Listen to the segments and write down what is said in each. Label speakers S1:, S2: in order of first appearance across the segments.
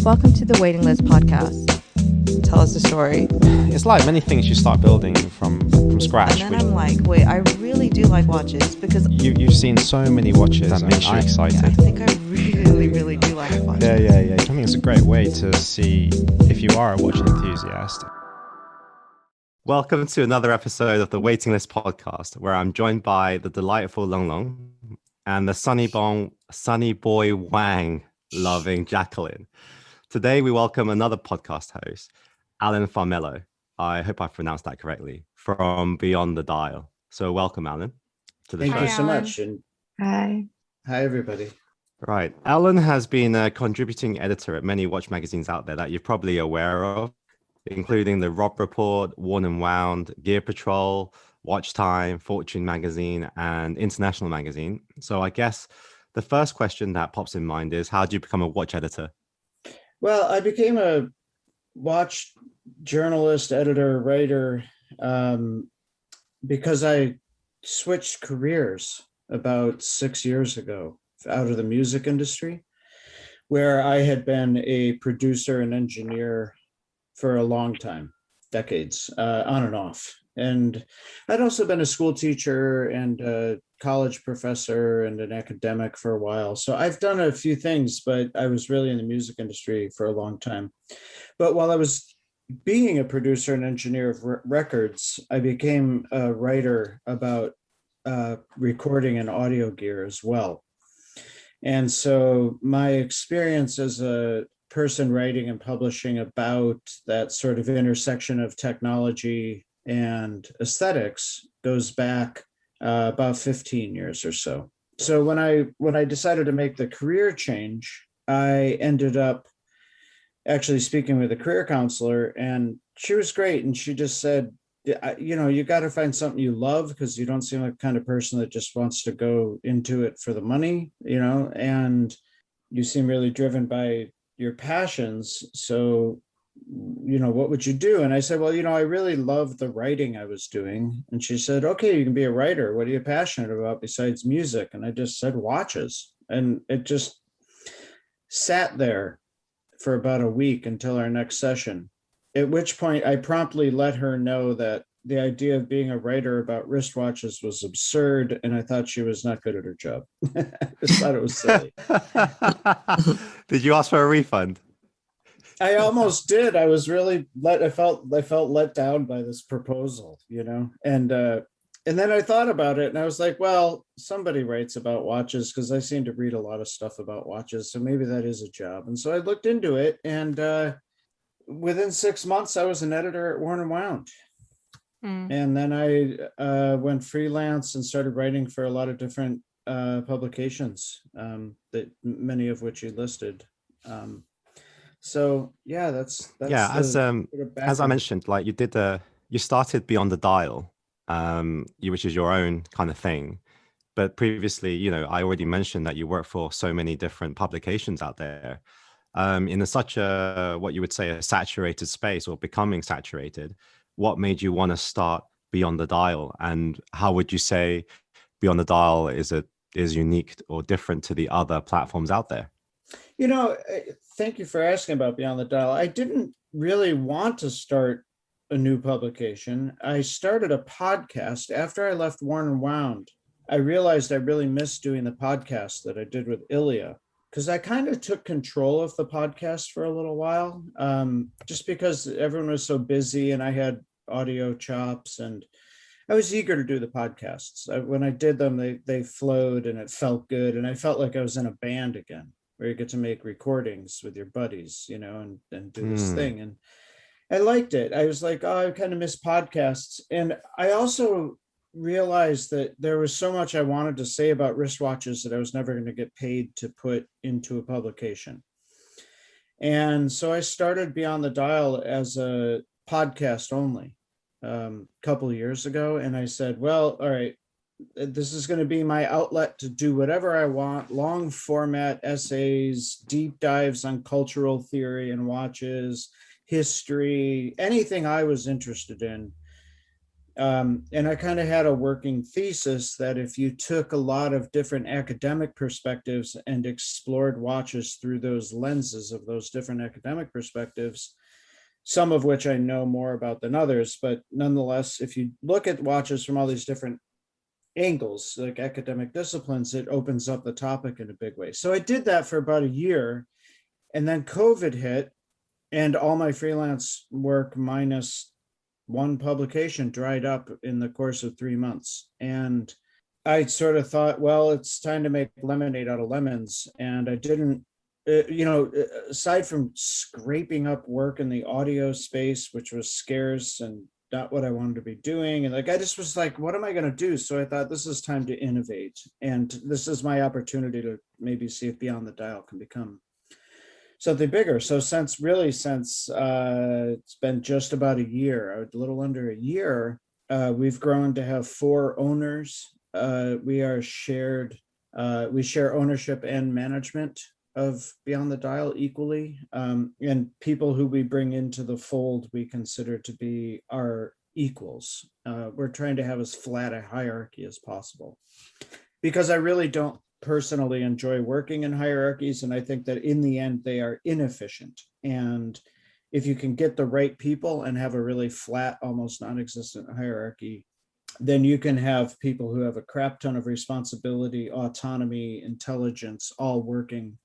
S1: Welcome to the Waiting List podcast. Tell us the story.
S2: It's like many things you start building from scratch.
S1: And then I'm like, wait, I really do like watches because
S2: You've seen so many watches that makes you excited.
S1: I think I really do like watches.
S2: Yeah. I think it's a great way to see if you are a watch enthusiast.
S3: Welcome to another episode of the Waiting List podcast, where I'm joined by the delightful Long Long and the sunny boy Wang loving Jacqueline. Today we welcome another podcast host, Alan Farmelo. I hope I pronounced that correctly, from Beyond the Dial. So welcome, Alan, to the show.
S4: Thank you so much. And
S1: Hi,
S4: everybody.
S3: Right. Alan has been a contributing editor at many watch magazines out there that you're probably aware of, including the Rob Report, Worn and Wound, Gear Patrol, Watch Time, Fortune Magazine, and International Magazine. So I guess the first question that pops in mind is, how do you become a watch editor?
S4: Well, I became a watch journalist, editor, writer, because I switched careers about 6 years ago out of the music industry, where I had been a producer and engineer for a long time, decades, on and off. And I'd also been a school teacher and a college professor and an academic for a while. So I've done a few things, but I was really in the music industry for a long time. But while I was being a producer and engineer of records, I became a writer about recording and audio gear as well. And so my experience as a person writing and publishing about that sort of intersection of technology and aesthetics goes back about 15 years or so. So when I decided to make the career change, I ended up actually speaking with a career counselor, and she was great. And she just said, you got to find something you love, because you don't seem like the kind of person that just wants to go into it for the money, and you seem really driven by your passions. So, what would you do? And I said, well, I really love the writing I was doing. And she said, okay, you can be a writer. What are you passionate about besides music? And I just said watches. And it just sat there for about a week until our next session, at which point I promptly let her know that the idea of being a writer about wristwatches was absurd, and I thought she was not good at her job. I just thought it was silly.
S3: Did you ask for a refund?
S4: I almost did. I was really I felt let down by this proposal, and then I thought about it, and I was like, well, somebody writes about watches, because I seem to read a lot of stuff about watches, so maybe that is a job. And so I looked into it, and within 6 months, I was an editor at Worn and Wound. And then I went freelance and started writing for a lot of different publications, that many of which you listed. So yeah, that's
S3: as I mentioned, like you started Beyond the Dial, which is your own kind of thing. But previously, I already mentioned that you work for so many different publications out there, in such a, what you would say, a saturated space, or becoming saturated. What made you want to start Beyond the Dial, and how would you say Beyond the Dial is unique or different to the other platforms out there?
S4: Thank you for asking about Beyond the Dial. I didn't really want to start a new publication. I started a podcast after I left Worn and Wound. I realized I really missed doing the podcast that I did with Ilya, because I kind of took control of the podcast for a little while, just because everyone was so busy and I had audio chops, and I was eager to do the podcasts. When I did them, they flowed and it felt good. And I felt like I was in a band again, where you get to make recordings with your buddies, and do this thing. And I liked it. I was like, oh, I kind of miss podcasts. And I also realized that there was so much I wanted to say about wristwatches that I was never going to get paid to put into a publication. And so I started Beyond the Dial as a podcast only a couple of years ago. And I said, well, all right, this is going to be my outlet to do whatever I want: long format essays, deep dives on cultural theory and watches, history, anything I was interested in. And I kind of had a working thesis that if you took a lot of different academic perspectives and explored watches through those lenses of those different academic perspectives, some of which I know more about than others, but nonetheless, if you look at watches from all these different angles, like academic disciplines, it opens up the topic in a big way. So I did that for about a year, and then COVID hit, and all my freelance work minus one publication dried up in the course of 3 months. And I sort of thought, well, it's time to make lemonade out of lemons. And I didn't, aside from scraping up work in the audio space, which was scarce and not what I wanted to be doing. And like, I just was like, what am I going to do? So I thought this is time to innovate. And this is my opportunity to maybe see if Beyond the Dial can become something bigger. So since it's been just about a year, a little under a year, we've grown to have 4 owners. We share ownership and management of Beyond the Dial equally. And people who we bring into the fold, we consider to be our equals. We're trying to have as flat a hierarchy as possible, because I really don't personally enjoy working in hierarchies. And I think that in the end, they are inefficient. And if you can get the right people and have a really flat, almost non-existent hierarchy, then you can have people who have a crap ton of responsibility, autonomy, intelligence, all working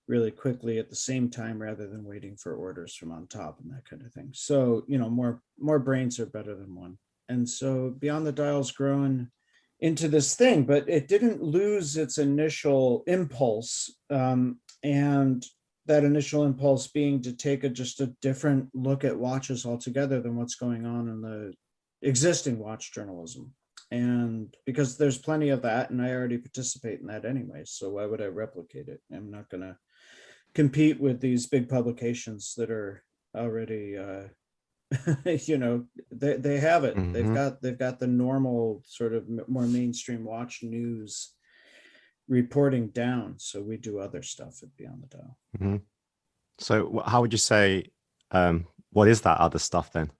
S4: really quickly at the same time, rather than waiting for orders from on top and that kind of thing. So, more brains are better than one. And so Beyond the Dial's grown into this thing, but it didn't lose its initial impulse. And that initial impulse being to take just a different look at watches altogether than what's going on in the existing watch journalism. And because there's plenty of that, and I already participate in that anyway, so why would I replicate it? I'm not going to compete with these big publications that are already they have it. They've got the normal sort of more mainstream watch news reporting down. So we do other stuff at Beyond the Dial.
S3: Mm-hmm. So how would you say, what is that other stuff then?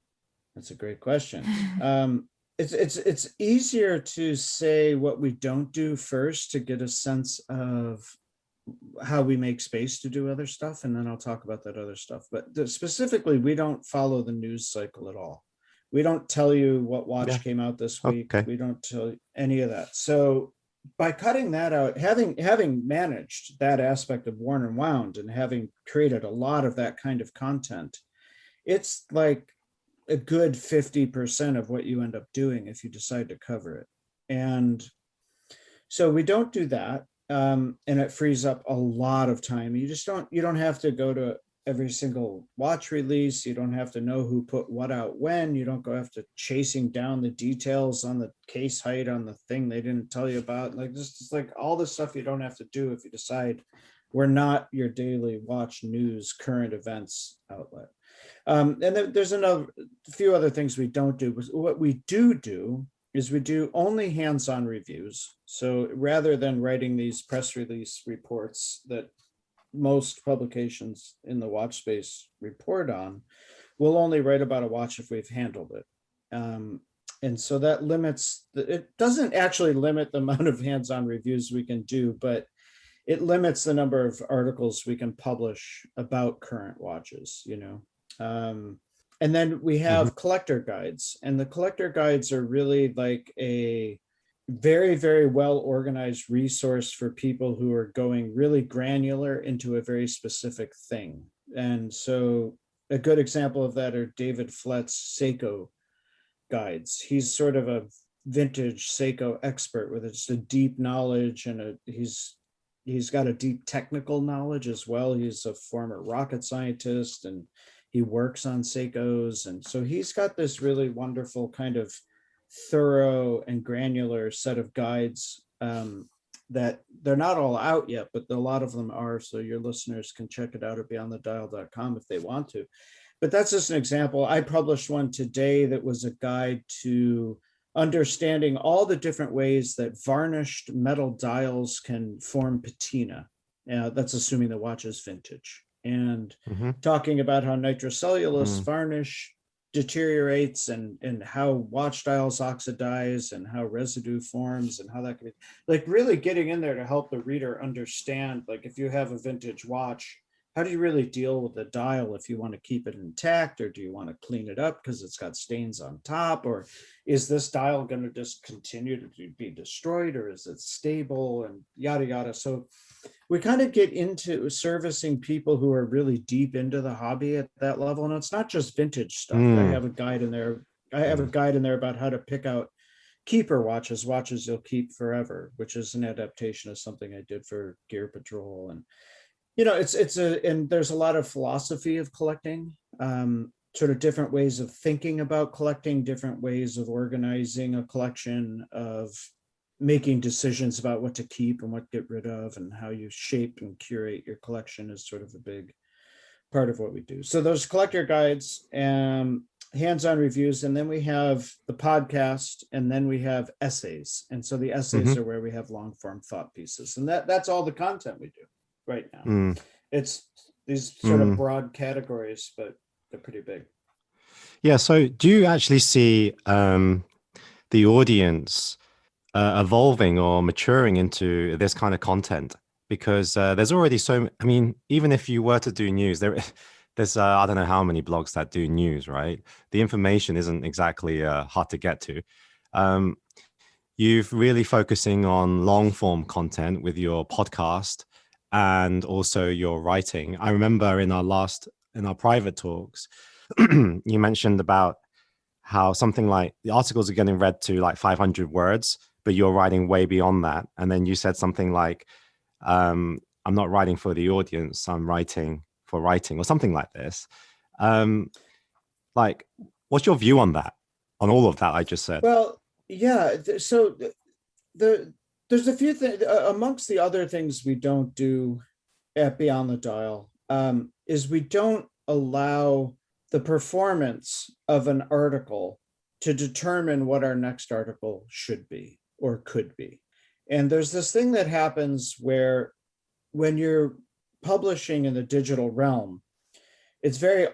S4: That's a great question. It's easier to say what we don't do first to get a sense of how we make space to do other stuff, and then I'll talk about that other stuff. But specifically, we don't follow the news cycle at all. We don't tell you what watch came out this week. Okay. We don't tell you any of that. So by cutting that out, having managed that aspect of Worn and Wound and having created a lot of that kind of content, it's like a good 50% of what you end up doing if you decide to cover it. And so we don't do that. And it frees up a lot of time. You don't have to go to every single watch release. You don't have to know who put what out when. You don't go after chasing down the details on the case height on the thing they didn't tell you about. Like just like all the stuff you don't have to do if you decide we're not your daily watch news, current events outlet. And then there's a few other things we don't do. What we do is we do only hands-on reviews. So rather than writing these press release reports that most publications in the watch space report on, we'll only write about a watch if we've handled it. And so that it doesn't actually limit the amount of hands-on reviews we can do, but it limits the number of articles we can publish about current watches, and then we have collector guides, and the collector guides are really like a very, very well organized resource for people who are going really granular into a very specific thing. And so a good example of that are David Flett's Seiko guides. He's sort of a vintage Seiko expert with just a deep knowledge, and he's got a deep technical knowledge as well. He's a former rocket scientist, and he works on Seikos. And so he's got this really wonderful kind of thorough and granular set of guides that they're not all out yet, but a lot of them are. So your listeners can check it out at beyondthedial.com if they want to. But that's just an example. I published one today that was a guide to understanding all the different ways that varnished metal dials can form patina. That's assuming the watch is vintage. And talking about how nitrocellulose varnish deteriorates and how watch dials oxidize and how residue forms and how that can be, like, really getting in there to help the reader understand, like, if you have a vintage watch, how do you really deal with the dial if you want to keep it intact, or do you want to clean it up because it's got stains on top, or is this dial going to just continue to be destroyed, or is it stable, and yada yada. So we kind of get into servicing people who are really deep into the hobby at that level. And it's not just vintage stuff. I have a guide in there. I have a guide in there about how to pick out keeper watches you'll keep forever, which is an adaptation of something I did for Gear Patrol. And, and there's a lot of philosophy of collecting, sort of different ways of thinking about collecting, different ways of organizing a collection, of making decisions about what to keep and what to get rid of, and how you shape and curate your collection is sort of a big part of what we do. So those collector guides and hands-on reviews, and then we have the podcast, and then we have essays. And so the essays are where we have long form thought pieces, and that's all the content we do right now. It's these sort of broad categories, but they're pretty big.
S3: Yeah. So do you actually see the audience evolving or maturing into this kind of content? Because there's already I mean, even if you were to do news, there's I don't know how many blogs that do news, right? The information isn't exactly hard to get to. You've really focusing on long form content with your podcast and also your writing. I remember in our private talks, you mentioned about how something like the articles are getting read to like 500 words, but you're writing way beyond that. And then you said something like, I'm not writing for the audience, I'm writing for writing, or something like this. Like, what's your view on that, on all of that I just said?
S4: Well, yeah. So there's a few things amongst the other things we don't do at Beyond the Dial, is we don't allow the performance of an article to determine what our next article should be or could be. And there's this thing that happens where when you're publishing in the digital realm, it's very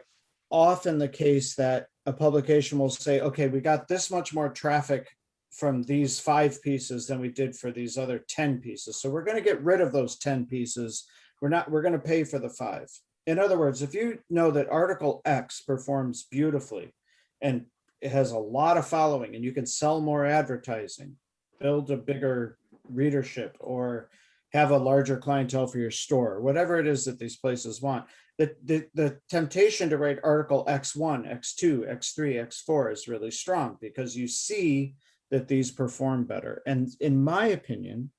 S4: often the case that a publication will say, okay, we got this much more traffic from these 5 pieces than we did for these other 10 pieces. So we're going to get rid of those 10 pieces. We're going to pay for the 5. In other words, if you know that article X performs beautifully and it has a lot of following and you can sell more advertising, build a bigger readership, or have a larger clientele for your store, whatever it is that these places want, the temptation to write article X1, X2, X3, X4 is really strong because you see that these perform better. And in my opinion,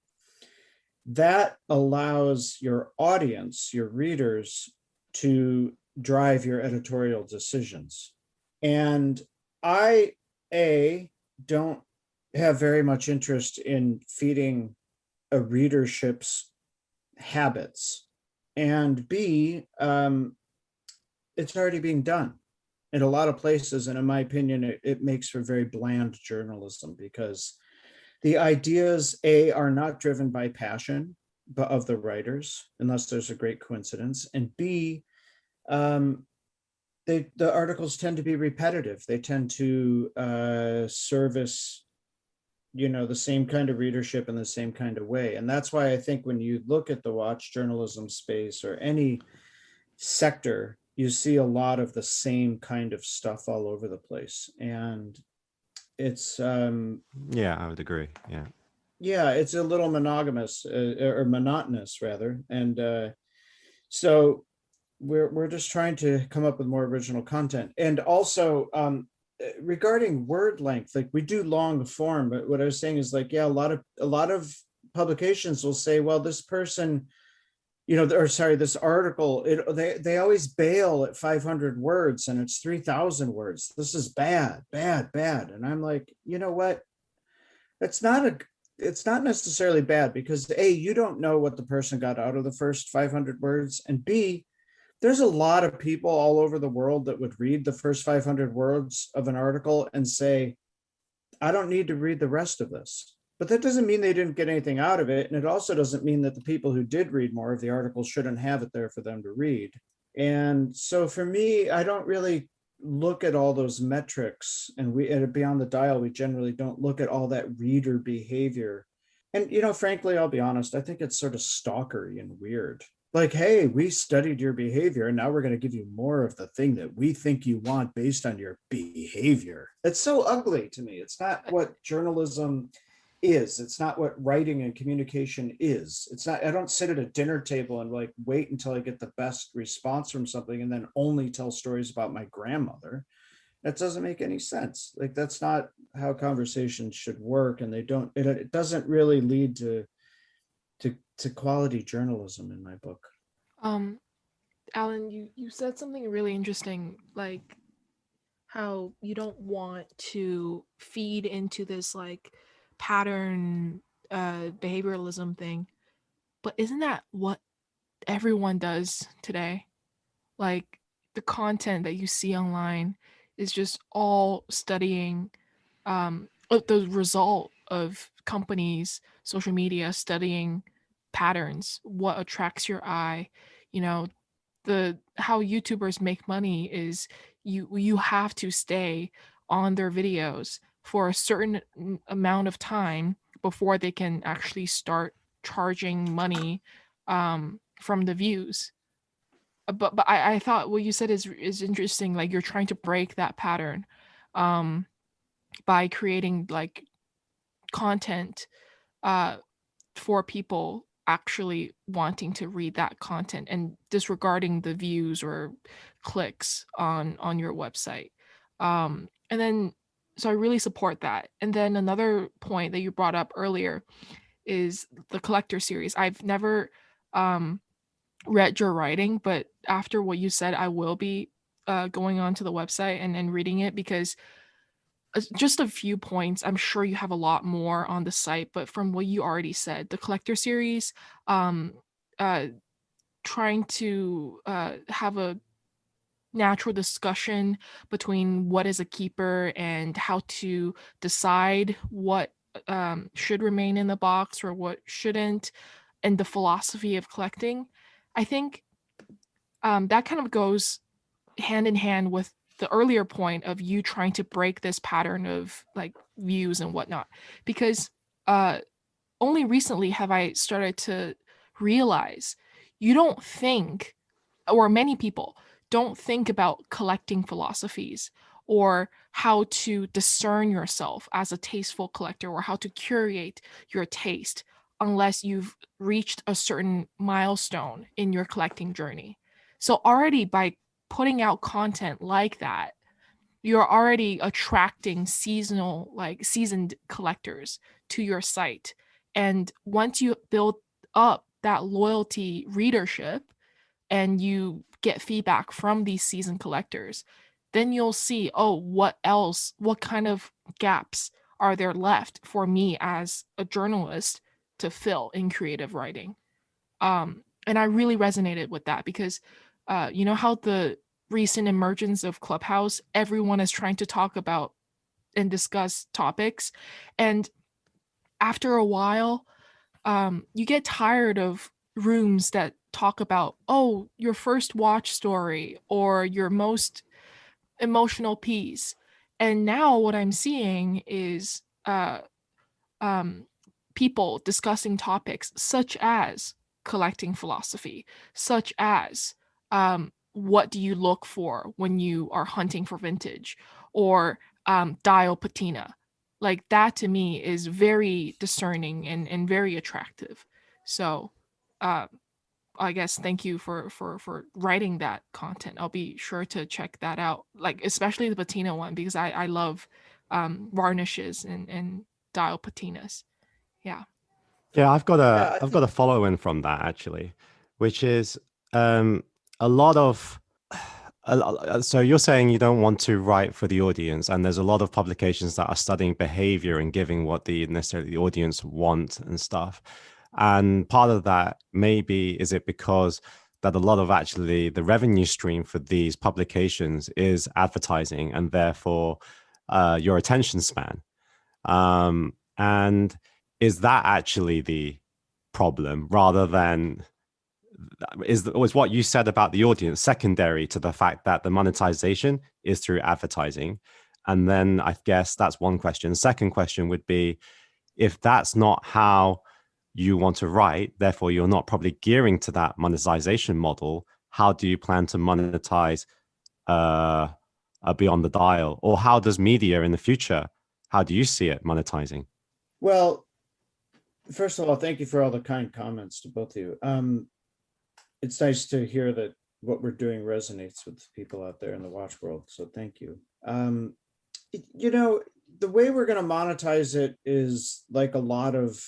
S4: that allows your audience, your readers, to drive your editorial decisions. And I, don't have very much interest in feeding a readership's habits. And B, it's already being done in a lot of places. And in my opinion, it makes for very bland journalism because the ideas, are not driven by passion but of the writers, unless there's a great coincidence. And B, the articles tend to be repetitive. They tend to service, the same kind of readership in the same kind of way. And that's why I think when you look at the watch journalism space or any sector, you see a lot of the same kind of stuff all over the place. And it's
S3: yeah, I would agree.
S4: Yeah, it's a little monogamous or monotonous rather. And so we're just trying to come up with more original content. And also regarding word length, like we do long form, but what I was saying is like, yeah, a lot of publications will say, well, this person, this article, they always bail at 500 words and it's 3,000 words. This is bad. And I'm like, you know what? It's not necessarily bad because A, you don't know what the person got out of the first 500 words. And B, there's a lot of people all over the world that would read the first 500 words of an article and say, I don't need to read the rest of this. But that doesn't mean they didn't get anything out of it. And it also doesn't mean that the people who did read more of the article shouldn't have it there for them to read. And so for me, I don't really look at all those metrics, and we at Beyond the Dial, we generally don't look at all that reader behavior. And, frankly, I'll be honest, I think it's sort of stalkery and weird. Like, hey, we studied your behavior and now we're going to give you more of the thing that we think you want based on your behavior. It's so ugly to me. It's not what journalism is. It's not what writing and communication is. It's not, I don't sit at a dinner table and like wait until I get the best response from something and then only tell stories about my grandmother. That doesn't make any sense. Like, that's not how conversations should work. And it doesn't really lead to quality journalism in my book.
S5: Alan, you said something really interesting, like how you don't want to feed into this like pattern behavioralism thing. But isn't that what everyone does today? Like the content that you see online is just all studying the result of companies, social media studying patterns, what attracts your eye. How YouTubers make money is you have to stay on their videos for a certain amount of time before they can actually start charging money from the views. But I thought what you said is interesting. Like you're trying to break that pattern by creating like content for people actually wanting to read that content and disregarding the views or clicks on your website. And then so I really support that. And then another point that you brought up earlier is the collector series. I've never read your writing, but after what you said, I will be going on to the website and reading it, because just a few points. I'm sure you have a lot more on the site, but from what you already said, the collector series, trying to have a natural discussion between what is a keeper and how to decide what should remain in the box or what shouldn't, and the philosophy of collecting. I think that kind of goes hand in hand with the earlier point of you trying to break this pattern of like views and whatnot, because only recently have I started to realize you don't think, or many people don't think about collecting philosophies or how to discern yourself as a tasteful collector or how to curate your taste unless you've reached a certain milestone in your collecting journey. So already by putting out content like that, you're already attracting seasoned collectors to your site. And once you build up that loyalty readership and you get feedback from these seasoned collectors, then you'll see, oh, what kind of gaps are there left for me as a journalist to fill in creative writing? And I really resonated with that because you know how the recent emergence of Clubhouse, everyone is trying to talk about and discuss topics. And after a while, you get tired of rooms that talk about, oh, your first watch story or your most emotional piece. And now what I'm seeing is people discussing topics such as collecting philosophy, such as what do you look for when you are hunting for vintage, or dial patina. Like that to me is very discerning and very attractive. So I guess thank you for writing that content. I'll be sure to check that out, like especially the patina one, because I love varnishes and dial patinas. Yeah.
S3: Yeah, I've got
S4: Yeah,
S3: a follow in from that actually, which is a lot of. So you're saying you don't want to write for the audience, and there's a lot of publications that are studying behavior and giving what necessarily the audience want and stuff. And part of that maybe is it because that a lot of actually the revenue stream for these publications is advertising, and therefore your attention span. And is that actually the problem rather than was what you said about the audience secondary to the fact that the monetization is through advertising? And then I guess that's one question. Second question would be, if that's not how you want to write, therefore you're not probably gearing to that monetization model, how do you plan to monetize Beyond the Dial? Or how does media in the future, how do you see it monetizing?
S4: Well, first of all, thank you for all the kind comments to both of you. It's nice to hear that what we're doing resonates with people out there in the watch world. So thank you. The way we're going to monetize it is like a lot of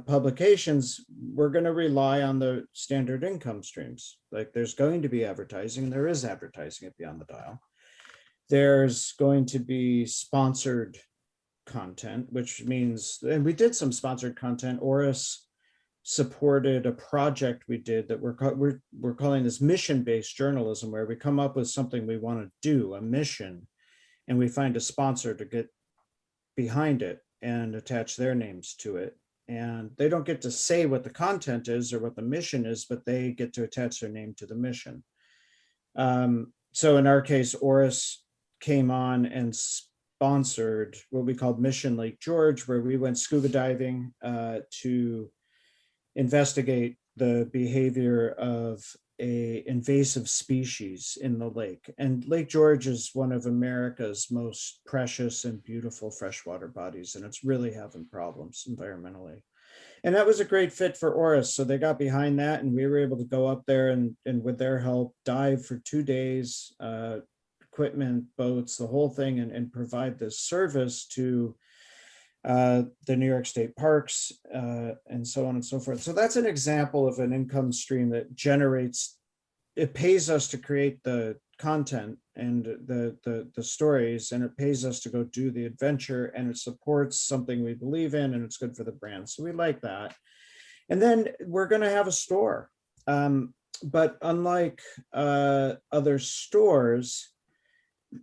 S4: publications. We're going to rely on the standard income streams. Like there's going to be advertising, and there is advertising at Beyond the Dial. There's going to be sponsored content, which means, and we did some sponsored content. Oris supported a project we did that we're calling this mission-based journalism, where we come up with something we want to do, a mission, and we find a sponsor to get behind it and attach their names to it. And they don't get to say what the content is or what the mission is, but they get to attach their name to the mission. So in our case, Oris came on and sponsored what we called Mission Lake George, where we went scuba diving to investigate the behavior of a invasive species in the lake. And Lake George is one of America's most precious and beautiful freshwater bodies, and it's really having problems environmentally. And that was a great fit for Oris. So they got behind that, and we were able to go up there and with their help, dive for 2 days, equipment, boats, the whole thing, and provide this service to the New York State parks, and so on and so forth. So that's an example of an income stream that generates, it pays us to create the content and the stories, and it pays us to go do the adventure, and it supports something we believe in, and it's good for the brand. So we like that. And then we're going to have a store. But unlike other stores,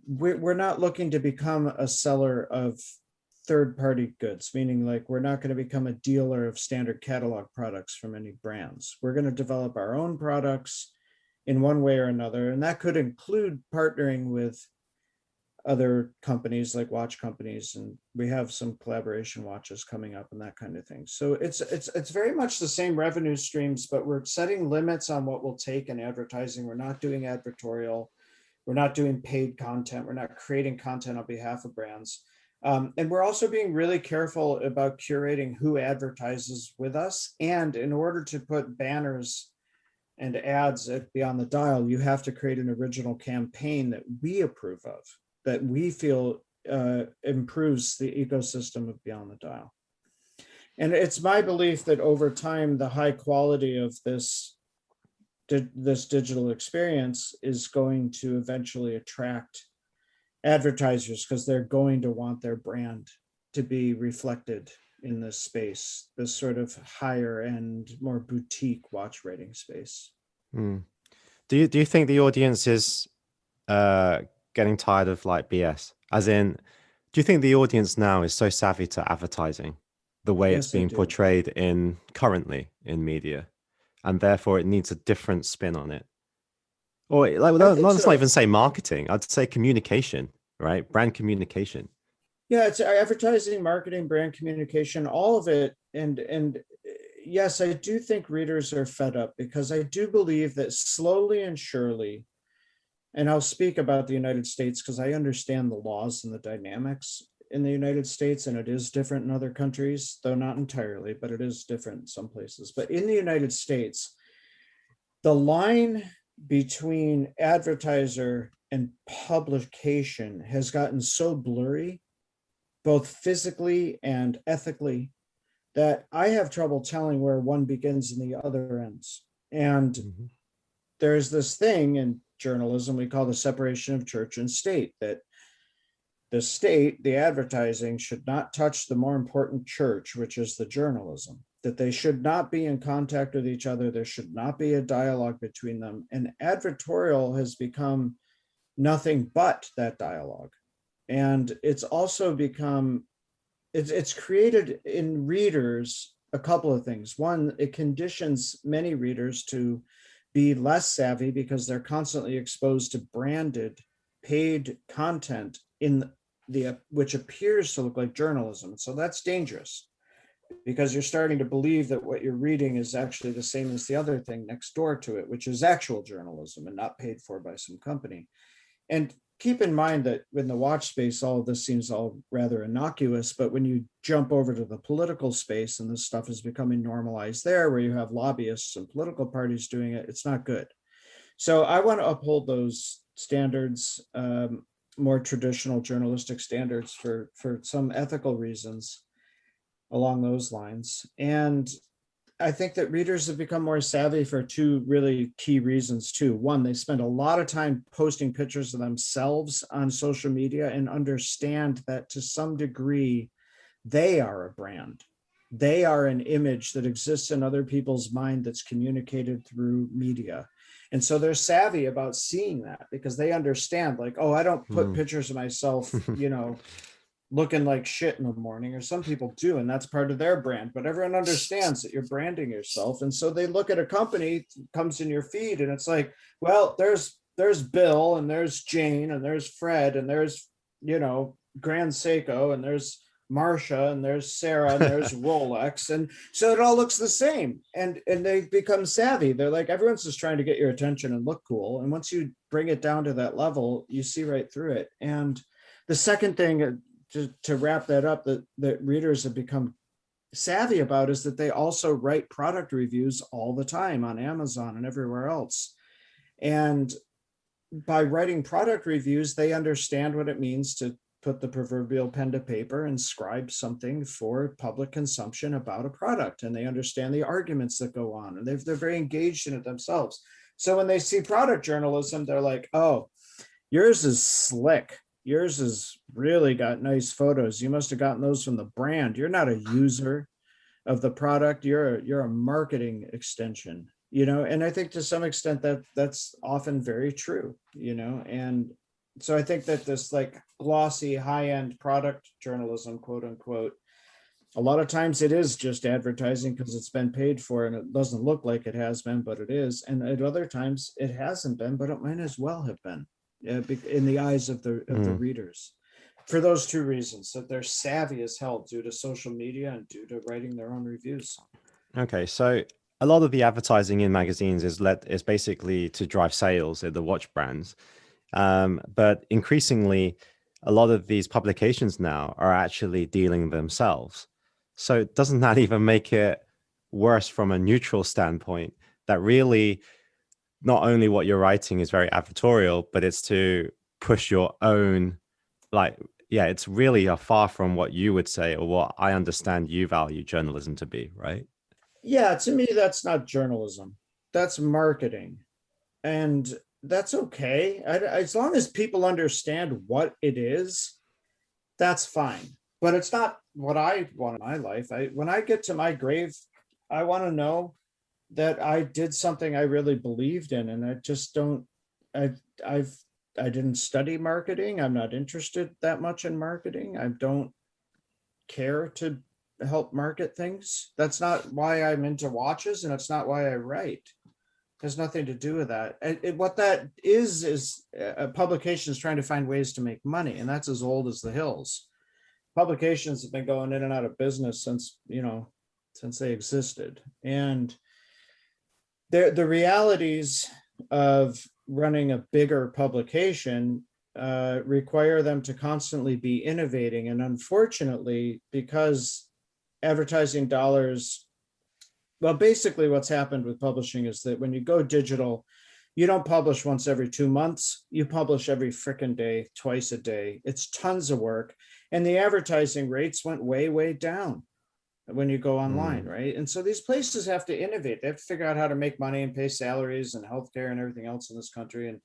S4: we're not looking to become a seller of third-party goods, meaning like we're not going to become a dealer of standard catalog products from any brands. We're going to develop our own products in one way or another, and that could include partnering with other companies like watch companies, and we have some collaboration watches coming up and that kind of thing. So it's very much the same revenue streams, but we're setting limits on what we'll take in advertising. We're not doing advertorial, we're not doing paid content, we're not creating content on behalf of brands. And we're also being really careful about curating who advertises with us. And in order to put banners and ads at Beyond the Dial, you have to create an original campaign that we approve of, that we feel improves the ecosystem of Beyond the Dial. And it's my belief that over time, the high quality of this digital experience is going to eventually attract advertisers, because they're going to want their brand to be reflected in this space, this sort of higher end, more boutique watch rating space.
S3: Do you think the audience is getting tired of like BS? As in, do you think the audience now is so savvy to advertising the way it's being portrayed currently in media, and therefore it needs a different spin on it? Or like, let's not even say marketing. I'd say communication, right? Brand communication.
S4: Yeah, it's advertising, marketing, brand communication, all of it. And yes, I do think readers are fed up, because I do believe that slowly and surely, and I'll speak about the United States because I understand the laws and the dynamics in the United States, and it is different in other countries, though not entirely, but it is different in some places. But in the United States, the line between advertiser and publication has gotten so blurry, both physically and ethically, that I have trouble telling where one begins and the other ends. And there's this thing in journalism we call the separation of church and state, that the state, the advertising, should not touch the more important church, which is the journalism, that they should not be in contact with each other. There should not be a dialogue between them. And advertorial has become nothing but that dialogue. And it's also become, it's created in readers a couple of things. One, it conditions many readers to be less savvy because they're constantly exposed to branded paid content in the which appears to look like journalism. So that's dangerous, because you're starting to believe that what you're reading is actually the same as the other thing next door to it, which is actual journalism and not paid for by some company. And keep in mind that in the watch space, all of this seems all rather innocuous, but when you jump over to the political space and this stuff is becoming normalized there, where you have lobbyists and political parties doing it, it's not good. So I want to uphold those standards, more traditional journalistic standards for some ethical reasons along those lines. And I think that readers have become more savvy for two really key reasons too. One, they spend a lot of time posting pictures of themselves on social media and understand that to some degree, they are a brand. They are an image that exists in other people's mind that's communicated through media. And so they're savvy about seeing that because they understand, like, oh, I don't put pictures of myself, looking like shit in the morning, or some people do, and that's part of their brand, but everyone understands that you're branding yourself. And so they look at a company, comes in your feed, and it's like, well, there's Bill, and there's Jane, and there's Fred, and there's, Grand Seiko, and there's Marsha, and there's Sarah, and there's Rolex. And so it all looks the same. And they become savvy. They're like, everyone's just trying to get your attention and look cool. And once you bring it down to that level, you see right through it. And the second thing, to wrap that up, that readers have become savvy about is that they also write product reviews all the time on Amazon and everywhere else. And by writing product reviews, they understand what it means to put the proverbial pen to paper and scribe something for public consumption about a product. And they understand the arguments that go on, and they're very engaged in it themselves. So when they see product journalism, they're like, oh, yours is slick. Yours has really got nice photos. You must have gotten those from the brand. You're not a user of the product. You're a marketing extension, and I think to some extent that's often very true, and so I think that this like glossy high-end product journalism, quote unquote, a lot of times it is just advertising because it's been paid for and it doesn't look like it has been, but it is. And at other times it hasn't been, but it might as well have been. In the eyes of the readers, for those two reasons, that they're savvy as hell due to social media and due to writing their own reviews.
S3: Okay, so a lot of the advertising in magazines is basically to drive sales at the watch brands, but increasingly, a lot of these publications now are actually dealing themselves. So doesn't that even make it worse from a neutral standpoint? That really, not only what you're writing is very advertorial, but it's to push your own, it's really far from what you would say or what I understand you value journalism to be, right?
S4: Yeah, to me, that's not journalism. That's marketing. And that's okay. As long as people understand what it is, that's fine. But it's not what I want in my life. When I get to my grave, I want to know that I did something I really believed in, and I just don't. I didn't study marketing. I'm not interested that much in marketing. I don't care to help market things. That's not why I'm into watches, and it's not why I write. It has nothing to do with that. What that is a publication is trying to find ways to make money, and that's as old as the hills. Publications have been going in and out of business since they existed, and the realities of running a bigger publication require them to constantly be innovating. And unfortunately, because advertising dollars, well, basically what's happened with publishing is that when you go digital, you don't publish once every 2 months, you publish every frickin' day, twice a day. It's tons of work. And the advertising rates went way, way down when you go online, right? And so these places have to innovate. They have to figure out how to make money and pay salaries and healthcare and everything else in this country. And,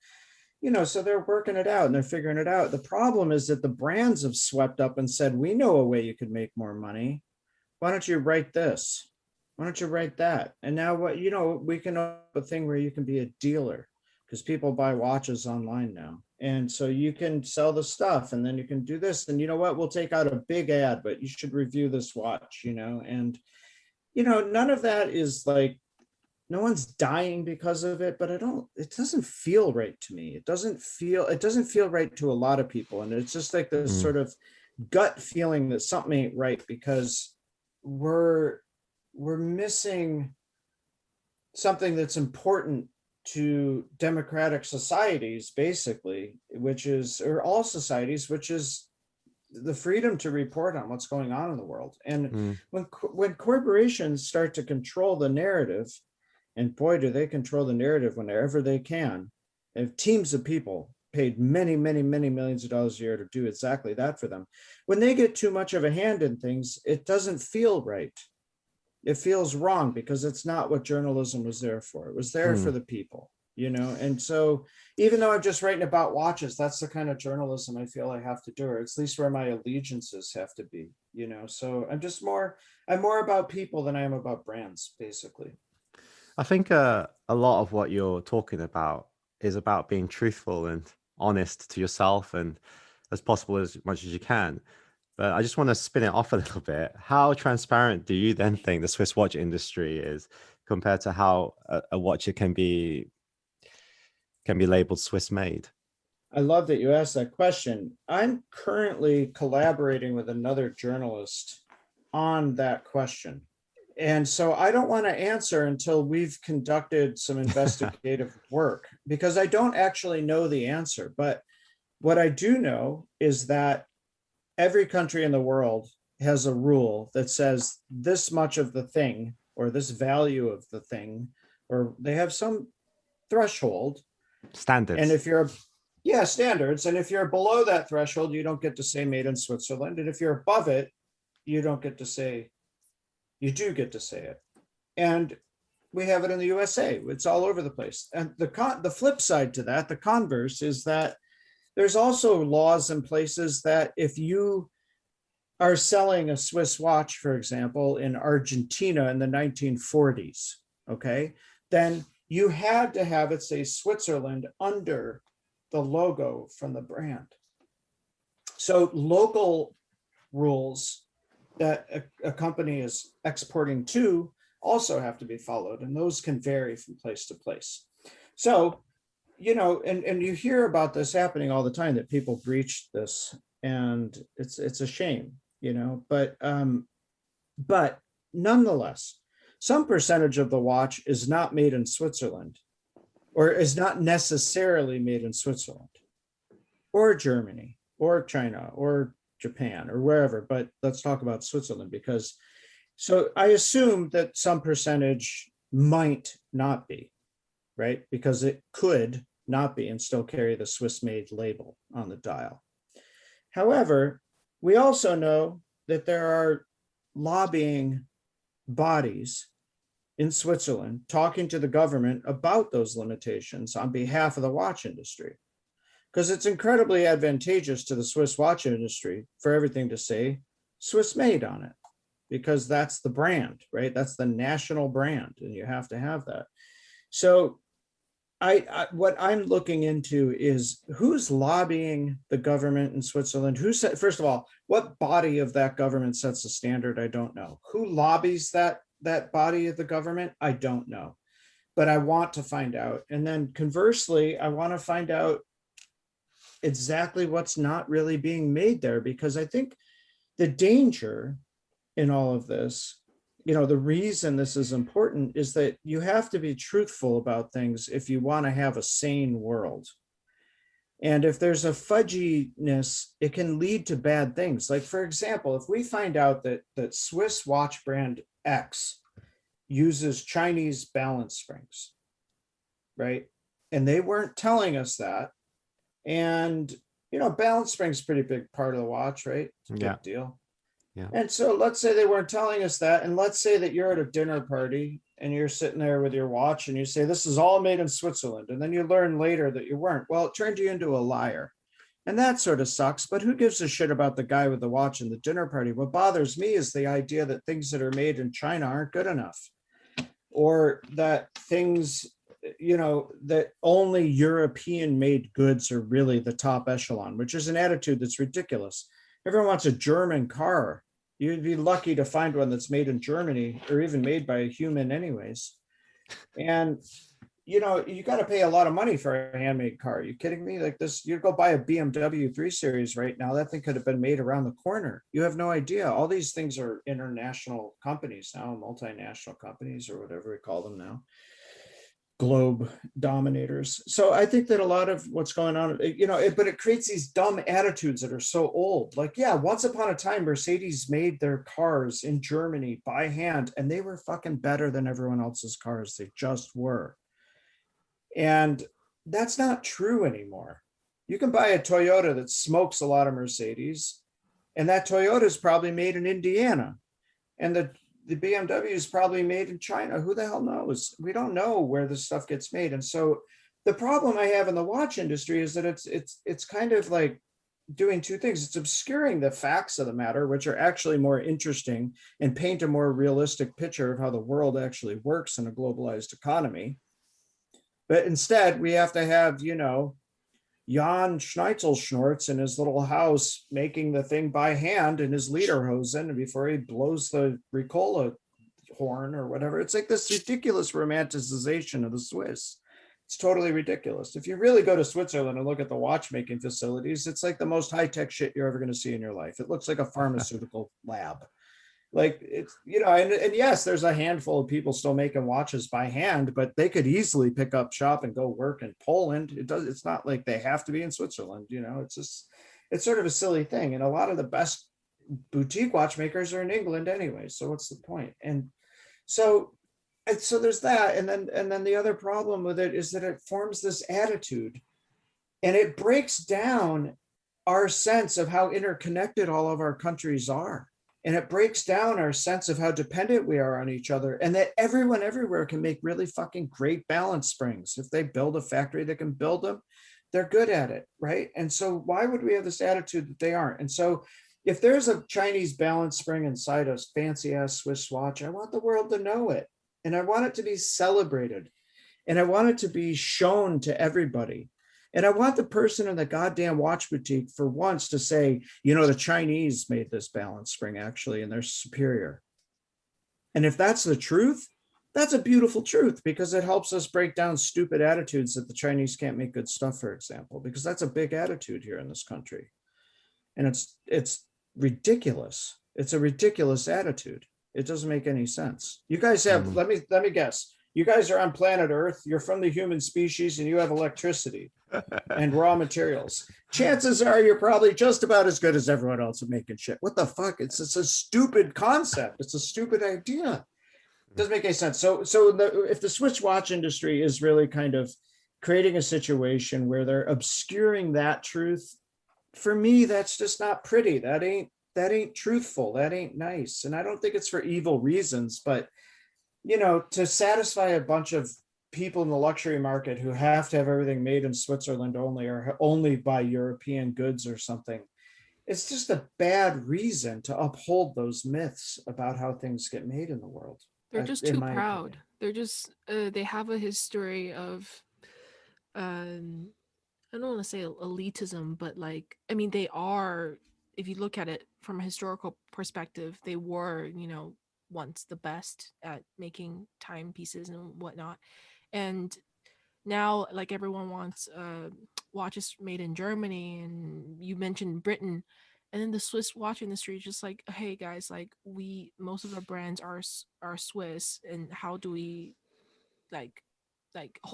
S4: so they're working it out and they're figuring it out. The problem is that the brands have swept up and said, we know a way you could make more money. Why don't you write this? Why don't you write that? And now we can have a thing where you can be a dealer, because people buy watches online now. And so you can sell the stuff, and then you can do this. And you know what? We'll take out a big ad, but you should review this watch, and none of that is like, no one's dying because of it, but it doesn't feel right to me. It doesn't feel right to a lot of people. And it's just like this sort of gut feeling that something ain't right, because we're missing something that's important to democratic societies, basically, or all societies, which is the freedom to report on what's going on in the world. And when corporations start to control the narrative, and boy, do they control the narrative whenever they can. And teams of people paid many, many, many millions of dollars a year to do exactly that for them. When they get too much of a hand in things, it doesn't feel right. It feels wrong, because it's not what journalism was there for. It was there for the people, And so even though I'm just writing about watches, that's the kind of journalism I feel I have to do, or at least where my allegiances have to be, So I'm more about people than I am about brands, basically.
S3: I think a lot of what you're talking about is about being truthful and honest to yourself and as possible as much as you can. But I just want to spin it off a little bit. How transparent do you then think the Swiss watch industry is compared to how a watch can be labeled Swiss made?
S4: I love that you asked that question. I'm currently collaborating with another journalist on that question. And so I don't want to answer until we've conducted some investigative work, because I don't actually know the answer. But what I do know is that every country in the world has a rule that says this much of the thing, or this value of the thing, or they have some threshold.
S3: Standards.
S4: And standards. And if you're below that threshold, you don't get to say made in Switzerland. And if you're above it, you don't get to say. You do get to say it. And we have it in the USA. It's all over the place. And the flip side to that, the converse, is that there's also laws in places that if you are selling a Swiss watch, for example, in Argentina in the 1940s, okay, then you had to have it say Switzerland under the logo from the brand. So local rules that a company is exporting to also have to be followed, and those can vary from place to place. So, and you hear about this happening all the time, that people breach this, and it's a shame, but nonetheless, some percentage of the watch is not made in Switzerland, or is not necessarily made in Switzerland, or Germany, or China, or Japan, or wherever. But let's talk about Switzerland, because so I assume that some percentage might not be, right? Because it could not be and still carry the Swiss made label on the dial. However, we also know that there are lobbying bodies in Switzerland talking to the government about those limitations on behalf of the watch industry. Because it's incredibly advantageous to the Swiss watch industry for everything to say Swiss made on it, because that's the brand, right? That's the national brand, and you have to have that. So what I'm looking into is who's lobbying the government in Switzerland. First of all, what body of that government sets the standard? I don't know. Who lobbies that body of the government? I don't know, but I want to find out. And then conversely, I want to find out exactly what's not really being made there, because I think the danger in all of this, the reason this is important is that you have to be truthful about things if you want to have a sane world. And if there's a fudginess, it can lead to bad things. Like, for example, if we find out that Swiss watch brand X uses Chinese balance springs, right? And they weren't telling us that. And, balance spring's a pretty big part of the watch, right? It's a big deal.
S3: Yeah.
S4: And so let's say they weren't telling us that. And let's say that you're at a dinner party and you're sitting there with your watch and you say, this is all made in Switzerland. And then you learn later that you weren't. Well, it turned you into a liar. And that sort of sucks. But who gives a shit about the guy with the watch in the dinner party? What bothers me is the idea that things that are made in China aren't good enough, or that things, that only European made goods are really the top echelon, which is an attitude that's ridiculous. Everyone wants a German car, You'd be lucky to find one that's made in Germany or even made by a human anyways. And you know, you got to pay a lot of money for a handmade car. Are you kidding me? Like this, you go buy a BMW 3 Series right now, that thing could have been made around the corner. You have no idea. All these things are international companies now, multinational companies or whatever we call them now, globe dominators. So I think that a lot of what's going on, you know, but it creates these dumb attitudes that are so old. Like, yeah, once upon a time, Mercedes made their cars in Germany by hand, and they were fucking better than everyone else's cars. They just were. And that's not true anymore. You can buy a Toyota that smokes a lot of Mercedes, and that Toyota is probably made in Indiana. And the BMW is probably made in China. Who the hell knows? We don't know where this stuff gets made. And so the problem I have in the watch industry is that it's kind of like doing two things. It's obscuring the facts of the matter, which are actually more interesting and paint a more realistic picture of how the world actually works in a globalized economy. But instead, we have to have, you know, Jan Schnitzelschnortz in his little house making the thing by hand in his lederhosen before he blows the Ricola horn or whatever. It's like this ridiculous romanticization of the Swiss. It's totally ridiculous. If you really go to Switzerland and look at the watchmaking facilities, it's like the most high-tech shit you're ever going to see in your life. It looks like a pharmaceutical lab. Like it's, you know, and yes, there's a handful of people still making watches by hand, but they could easily pick up shop and go work in Poland. It's not like they have to be in Switzerland, you know. It's just, it's sort of a silly thing. And a lot of the best boutique watchmakers are in England anyway. So what's the point? And so there's that. And then the other problem with it is that it forms this attitude, and it breaks down our sense of how interconnected all of our countries are. And it breaks down our sense of how dependent we are on each other, and that everyone everywhere can make really fucking great balance springs. If they build a factory that can build them, they're good at it, right? And so why would we have this attitude that they aren't? And so if there's a Chinese balance spring inside a fancy ass Swiss watch, I want the world to know it. And I want it to be celebrated. And I want it to be shown to everybody. And I want the person in the goddamn watch boutique for once to say, you know, the Chinese made this balance spring actually, and they're superior. And if that's the truth, that's a beautiful truth, because it helps us break down stupid attitudes that the Chinese can't make good stuff, for example, because that's a big attitude here in this country. And it's ridiculous. It's a ridiculous attitude. It doesn't make any sense. You guys have, let me guess. You guys are on planet Earth. You're from the human species, and you have electricity and raw materials. Chances are you're probably just about as good as everyone else at making shit. What the fuck? It's a stupid concept. It's a stupid idea. It doesn't make any sense. So if the Swiss watch industry is really kind of creating a situation where they're obscuring that truth, for me, that's just not pretty. That ain't truthful. That ain't nice. And I don't think it's for evil reasons, but you know, to satisfy a bunch of people in the luxury market who have to have everything made in Switzerland only, or only buy European goods or something, it's just a bad reason to uphold those myths about how things get made in the world.
S5: They're just too proud. They're just they have a history of I don't want to say elitism, but like, I mean, they are, if you look at it from a historical perspective, they were, you know, once the best at making timepieces and whatnot. And now, like, everyone wants watches made in Germany, and you mentioned Britain, and then the Swiss watch industry is just like, hey guys, like, most of our brands are Swiss, and how do we like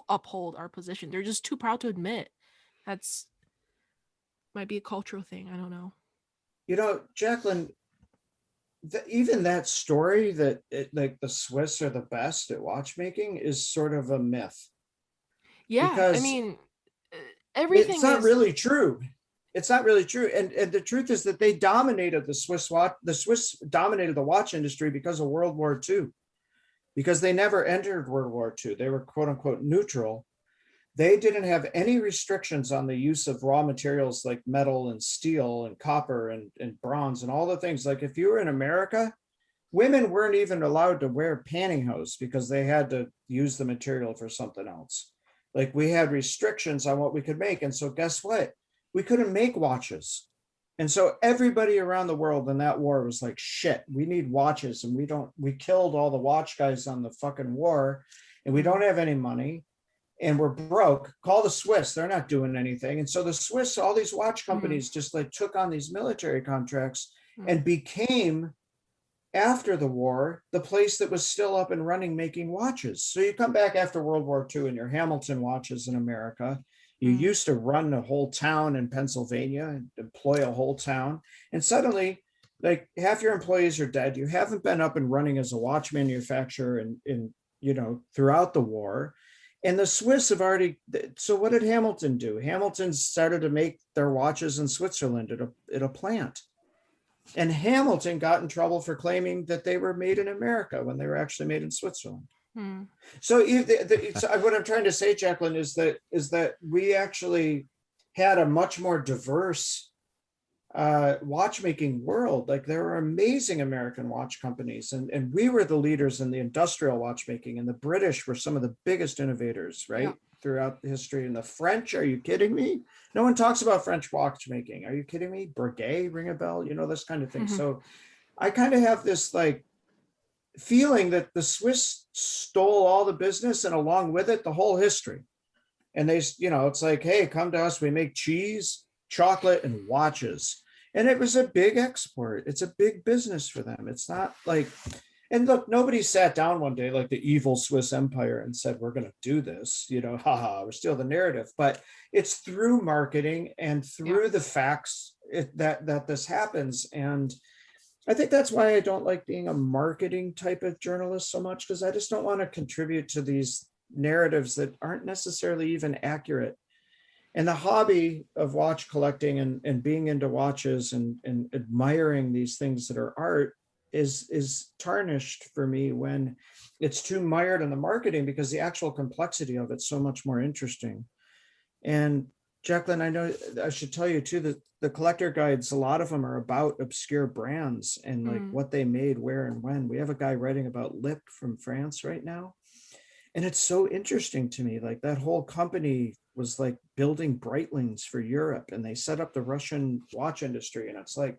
S5: uphold our position? They're just too proud to admit. That's might be a cultural thing. I don't know.
S4: You know, Jacqueline, even that story that like the Swiss are the best at watchmaking is sort of a myth.
S5: Yeah,
S4: because
S5: I mean, everything.
S4: It's not really true. It's not really true. And the truth is that they dominated the Swiss watch. The Swiss dominated the watch industry because of World War II, because they never entered World War II. They were quote unquote neutral. They didn't have any restrictions on the use of raw materials like metal and steel and copper and bronze and all the things. Like if you were in America, women weren't even allowed to wear pantyhose because they had to use the material for something else. Like we had restrictions on what we could make. And so guess what? We couldn't make watches. And so everybody around the world in that war was like, shit, we need watches, and we killed all the watch guys on the fucking war, and we don't have any money, and we're broke. Call the Swiss. They're not doing anything. And so the Swiss, all these watch companies just like took on these military contracts and became, after the war, the place that was still up and running making watches. So you come back after World War II and your Hamilton watches in America. You used to run a whole town in Pennsylvania and employ a whole town. And suddenly, like, half your employees are dead. You haven't been up and running as a watch manufacturer in throughout the war. And the Swiss have already, so what did Hamilton do? Hamilton started to make their watches in Switzerland at a plant. And Hamilton got in trouble for claiming that they were made in America when they were actually made in Switzerland. So what I'm trying to say, Jacqueline, is that we actually had a much more diverse watchmaking world. Like, there are amazing American watch companies, and we were the leaders in the industrial watchmaking, and the British were some of the biggest innovators, right? Throughout history. And the French, are you kidding me? No one talks about French watchmaking. Are you kidding me? Breguet, ring a bell, this kind of thing. So I kind of have this like feeling that the Swiss stole all the business, and along with it, the whole history. And they, it's like, hey, come to us. We make cheese, chocolate, and watches. And it was a big export. It's a big business for them. It's not like, and look, nobody sat down one day like the evil Swiss Empire and said, we're going to do this, haha, we're still the narrative. But it's through marketing and through the facts that this happens. And I think that's why I don't like being a marketing type of journalist so much, because I just don't want to contribute to these narratives that aren't necessarily even accurate. And the hobby of watch collecting and being into watches and admiring these things that are art is tarnished for me when it's too mired in the marketing, because the actual complexity of it's so much more interesting. And Jacqueline, I know I should tell you too that the collector guides, a lot of them are about obscure brands and like what they made, where and when. We have a guy writing about Lip from France right now. And it's so interesting to me, like that whole company was like building Breitlings for Europe, and they set up the Russian watch industry. And it's like,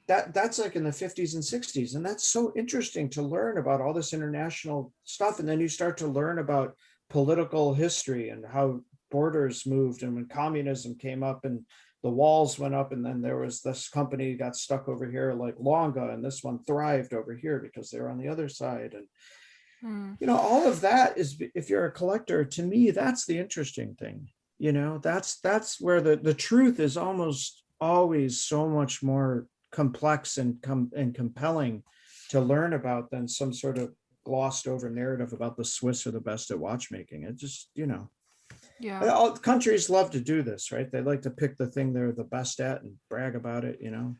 S4: that's like in the 50s and 60s. And that's so interesting to learn about all this international stuff. And then you start to learn about political history and how borders moved, and when communism came up and the walls went up, and then there was this company got stuck over here like Longa, and this one thrived over here because they're on the other side. And all of that is, if you're a collector, to me, that's the interesting thing. That's where the truth is almost always so much more complex and compelling to learn about than some sort of glossed over narrative about the Swiss are the best at watchmaking. It just, all countries love to do this, right? They like to pick the thing they're the best at and brag about it,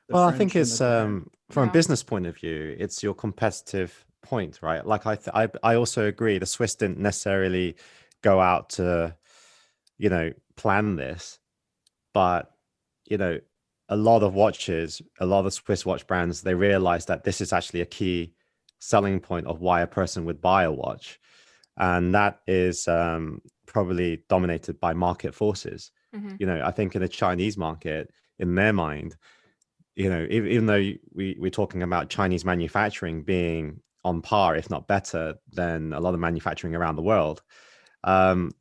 S3: Well, I think it's from a business point of view, it's your competitive point, right? Like I also agree the Swiss didn't necessarily go out to plan this, but a lot of watches, a lot of Swiss watch brands, they realized that this is actually a key selling point of why a person would buy a watch, and that is probably dominated by market forces. I think in the Chinese market, in their mind, even though we're talking about Chinese manufacturing being on par, if not better, than a lot of manufacturing around the world,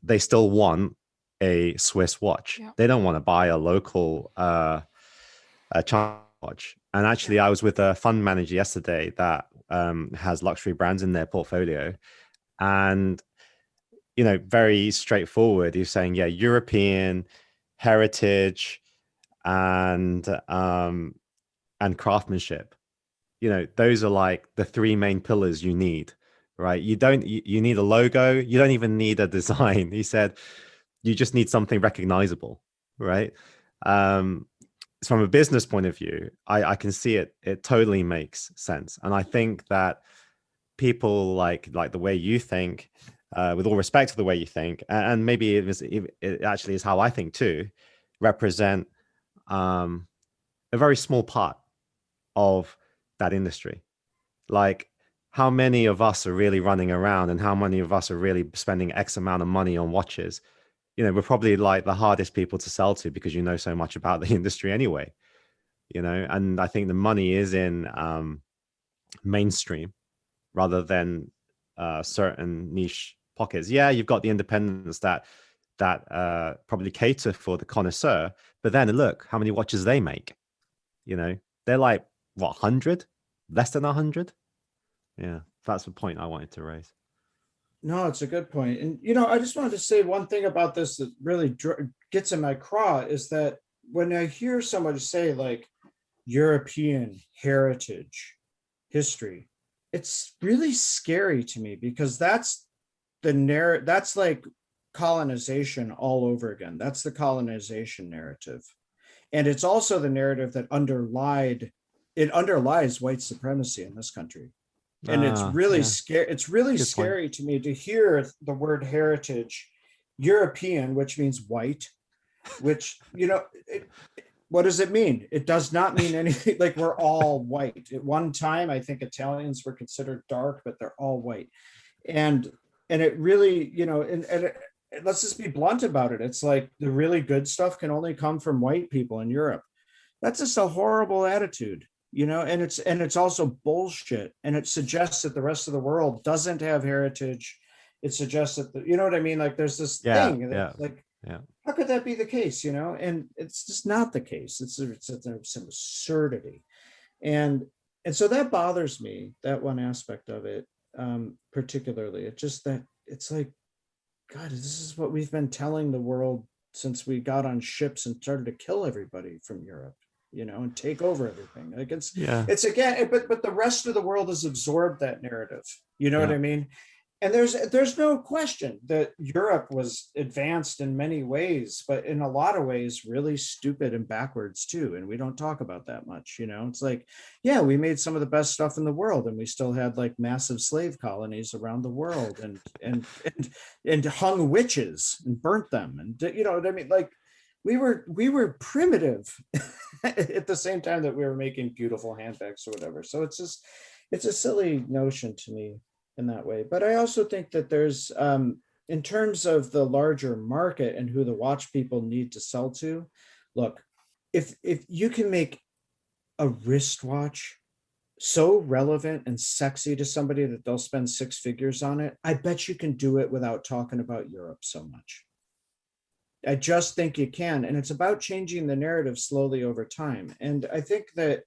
S3: they still want a Swiss watch. They don't want to buy a local China watch. And actually, I was with a fund manager yesterday that has luxury brands in their portfolio, and very straightforward. He's saying, yeah, European heritage and craftsmanship. Those are like the three main pillars you need, right? You need a logo. You don't even need a design. He said, you just need something recognizable, right? From a business point of view, I can see it. It totally makes sense. And I think that people like the way you think, with all respect to the way you think, and maybe it actually is how I think too, represent a very small part of that industry. Like, how many of us are really running around, and how many of us are really spending X amount of money on watches? We're probably like the hardest people to sell to, because so much about the industry anyway. and I think the money is in mainstream rather than certain niche pockets. Yeah, you've got the independents that probably cater for the connoisseur, but then look how many watches they make. They're like, what, 100? Less than 100? Yeah, that's the point I wanted to raise.
S4: No, it's a good point. And, I just wanted to say one thing about this that really gets in my craw is that when I hear somebody say like European heritage history, it's really scary to me, because that's that's like colonization all over again. That's the colonization narrative. And it's also the narrative that underlies white supremacy in this country. And it's really scary. It's really
S3: Good
S4: scary to me to hear the word heritage, European, which means white, which, what does it mean? It does not mean anything. Like, we're all white. At one time, I think Italians were considered dark, but they're all white. And it really, let's just be blunt about it. It's like the really good stuff can only come from white people in Europe. That's just a horrible attitude. And it's also bullshit. And it suggests that the rest of the world doesn't have heritage. It suggests that, you know what I mean? Like, there's this thing that, like, how could that be the case? And it's just not the case. It's some absurdity. And so that bothers me, that one aspect of it, particularly. It just that it's like, God, this is what we've been telling the world since we got on ships and started to kill everybody from Europe. And take over everything. Like, it's again, but the rest of the world has absorbed that narrative. You know what I mean? And there's no question that Europe was advanced in many ways, but in a lot of ways really stupid and backwards too. And we don't talk about that much. It's like, yeah, we made some of the best stuff in the world, and we still had like massive slave colonies around the world, and hung witches and burnt them, and you know what I mean? Like, we were primitive at the same time that we were making beautiful handbags or whatever. So it's a silly notion to me in that way. But I also think that there's, in terms of the larger market and who the watch people need to sell to, look, if you can make a wristwatch so relevant and sexy to somebody that they'll spend 6 figures on it, I bet you can do it without talking about Europe so much. I just think you can. And it's about changing the narrative slowly over time. And I think that,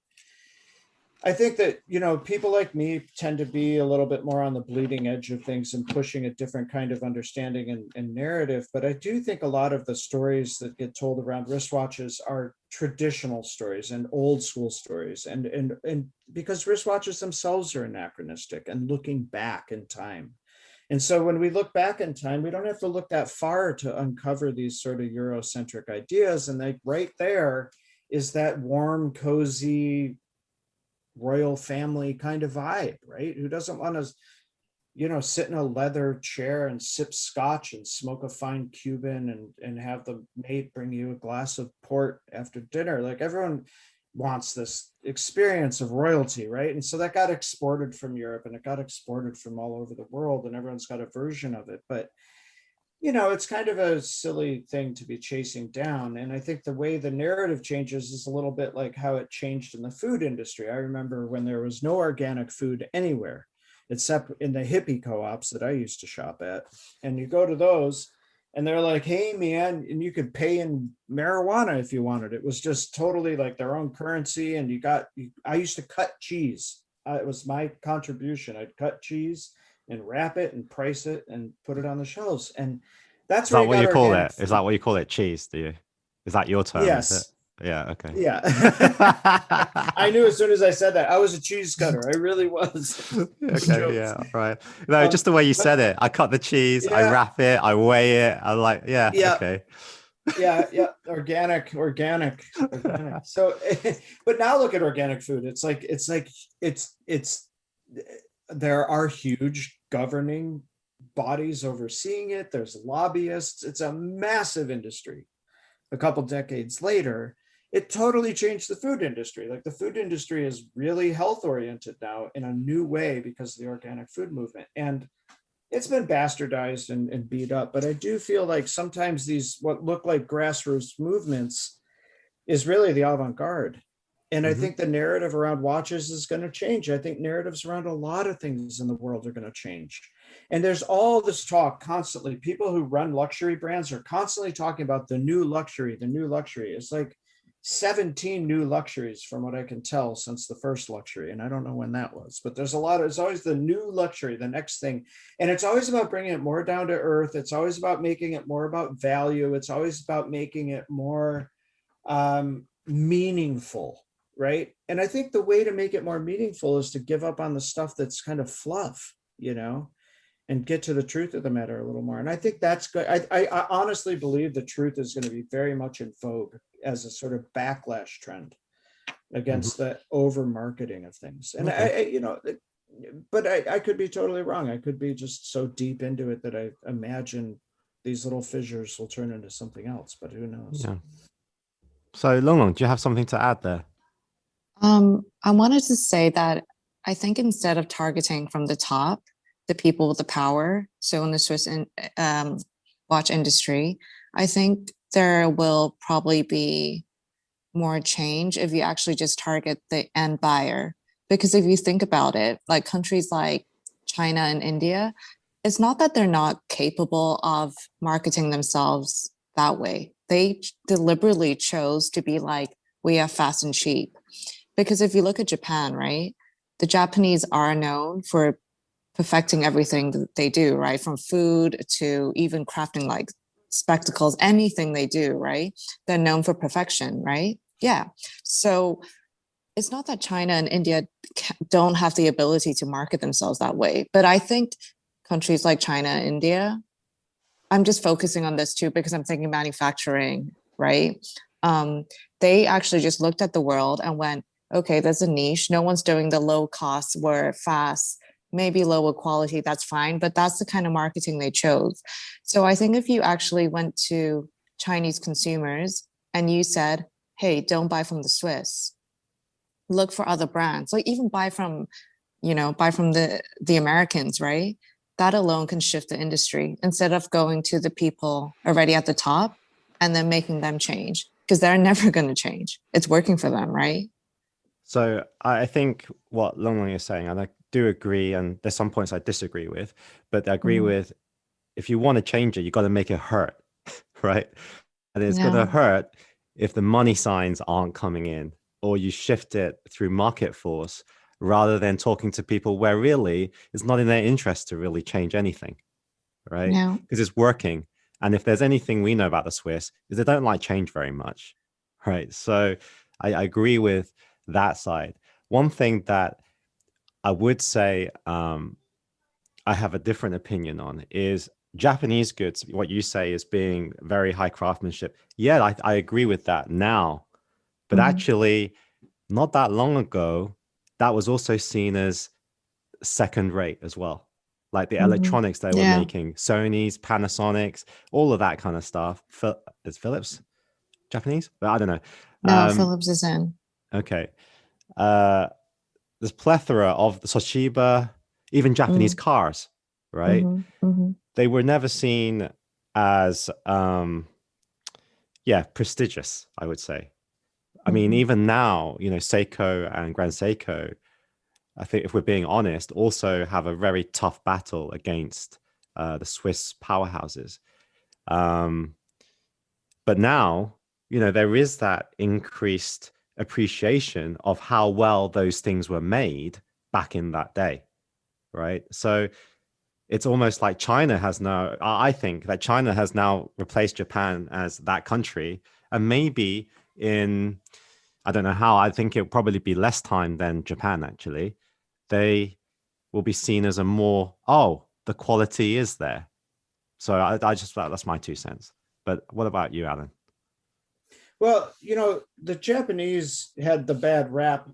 S4: people like me tend to be a little bit more on the bleeding edge of things and pushing a different kind of understanding and narrative. But I do think a lot of the stories that get told around wristwatches are traditional stories and old school stories. And because wristwatches themselves are anachronistic and looking back in time. And so when we look back in time, we don't have to look that far to uncover these sort of Eurocentric ideas. And like right there is that warm, cozy, royal family kind of vibe, right? Who doesn't want to, sit in a leather chair and sip scotch and smoke a fine Cuban and have the mate bring you a glass of port after dinner? Like, everyone wants this experience of royalty, right? And so that got exported from Europe, and it got exported from all over the world, and everyone's got a version of it. But it's kind of a silly thing to be chasing down. And I think the way the narrative changes is a little bit like how it changed in the food industry. I remember when there was no organic food anywhere except in the hippie co-ops that I used to shop at, and you go to those and they're like, hey man, and you could pay in marijuana if you wanted. It was just totally like their own currency. And I used to cut cheese. It was my contribution. I'd cut cheese and wrap it and price it and put it on the shelves. And that's
S3: what you call it. Is that what you call it? Cheese? Do you? Is that your term?
S4: Yes.
S3: Yeah. Okay.
S4: Yeah. I knew as soon as I said that. I was a cheese cutter. I really was.
S3: Okay. Yeah. Right. No, just the way you said it. I cut the cheese. Yeah. I wrap it. I weigh it. I like. Yeah. Okay.
S4: Yeah. Organic. So, but now look at organic food. It's like there are huge governing bodies overseeing it. There's lobbyists. It's a massive industry. A couple decades later, it totally changed the food industry. Like, the food industry is really health oriented now in a new way because of the organic food movement. And it's been bastardized and beat up. But I do feel like sometimes these, what look like grassroots movements, is really the avant-garde. And I
S3: Mhm.
S4: think the narrative around watches is going to change. I think narratives around a lot of things in the world are going to change. And there's all this talk constantly. People who run luxury brands are constantly talking about the new luxury, the new luxury. It's like 17 new luxuries from what I can tell since the first luxury. And I don't know when that was, but there's a lot of, it's always the new luxury, the next thing. And it's always about bringing it more down to earth. It's always about making it more about value. It's always about making it more meaningful, right? And I think the way to make it more meaningful is to give up on the stuff that's kind of fluff, and get to the truth of the matter a little more. And I think that's good. I honestly believe the truth is going to be very much in vogue as a sort of backlash trend against the over marketing of things. And but I could be totally wrong. I could be just so deep into it that I imagine these little fissures will turn into something else, but who knows?
S3: Yeah. So Long Long, do you have something to add there?
S1: I wanted to say that I think instead of targeting from the top, the people with the power, so in the Swiss watch industry, I think there will probably be more change if you actually just target the end buyer. Because if you think about it, like countries like China and India, it's not that they're not capable of marketing themselves that way. They deliberately chose to be like, we are fast and cheap. Because if you look at Japan, right, the Japanese are known for perfecting everything that they do, right? From food to even crafting like spectacles, anything they do, right? They're known for perfection, right? Yeah. So it's not that China and India don't have the ability to market themselves that way, but I think countries like China and India, I'm just focusing on this too because I'm thinking manufacturing, right? They actually just looked at the world and went, okay, there's a niche. No one's doing the low cost, we're fast, maybe lower quality, that's fine, but that's the kind of marketing they chose. So I think if you actually went to Chinese consumers and you said, hey, don't buy from the Swiss, look for other brands, like even buy from the Americans, right? That alone can shift the industry instead of going to the people already at the top and then making them change, because they're never going to change. It's working for them, right?
S3: So I think what Long Long is saying, and I do agree, and there's some points I disagree with, but I agree with, if you want to change it, you got to make it hurt, right? And it's going to hurt if the money signs aren't coming in, or you shift it through market force rather than talking to people where really it's not in their interest to really change anything, right?
S1: Yeah.
S3: Because it's working. And if there's anything we know about the Swiss, is they don't like change very much, right? So I agree with that side. One thing that I would say I have a different opinion on is Japanese goods. What you say is being very high craftsmanship. Yeah, I agree with that now. But actually, not that long ago, that was also seen as second rate as well. Like the electronics they were making, Sony's, Panasonic's, all of that kind of stuff. Is Philips Japanese? But I don't know.
S1: No, Philips is in.
S3: Okay. There's plethora of the Toshiba, even Japanese cars, right? They were never seen as, prestigious, I would say. I mean, even now, Seiko and Grand Seiko, I think if we're being honest, also have a very tough battle against the Swiss powerhouses. But now, there is that increased appreciation of how well those things were made back in that day, right? So it's almost like China has now, I think that China has now replaced Japan as that country. And maybe I don't know how, I think it'll probably be less time than Japan, actually. They will be seen as the quality is there. So I just thought that's my 2 cents. But what about you, Alan?
S4: Well, the Japanese had the bad rap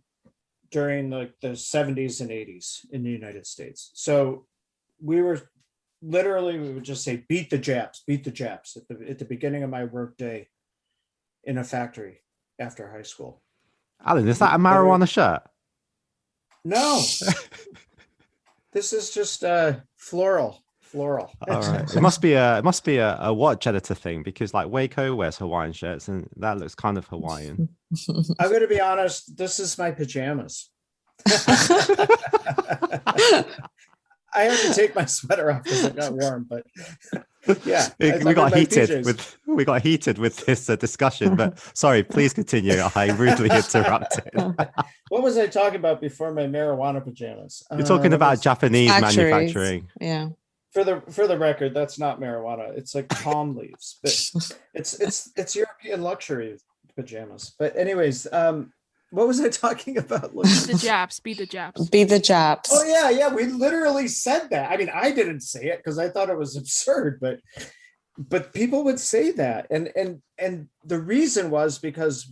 S4: during the 70s and 80s in the United States. So we would just say, beat the Japs at the beginning of my work day in a factory after high school.
S3: Alan, is that a marijuana shirt?
S4: No. This is just floral. All
S3: right. It must be a watch editor thing, because like Waco wears Hawaiian shirts and that looks kind of Hawaiian.
S4: I'm going to be honest. This is my pajamas. I had to take my sweater off because it got warm, but yeah,
S3: we got heated with this discussion. But sorry, please continue. I rudely interrupted.
S4: What was I talking about before my marijuana pajamas?
S3: You're talking about Japanese
S1: Factories.
S3: manufacturing.
S1: Yeah.
S4: For the record, that's not marijuana. It's like palm leaves, but it's European luxury pajamas. But anyways, what was I talking about?
S5: Be the Japs. Be the Japs.
S1: Be the Japs.
S4: Oh yeah, we literally said that. I mean, I didn't say it because I thought it was absurd, but people would say that, and the reason was because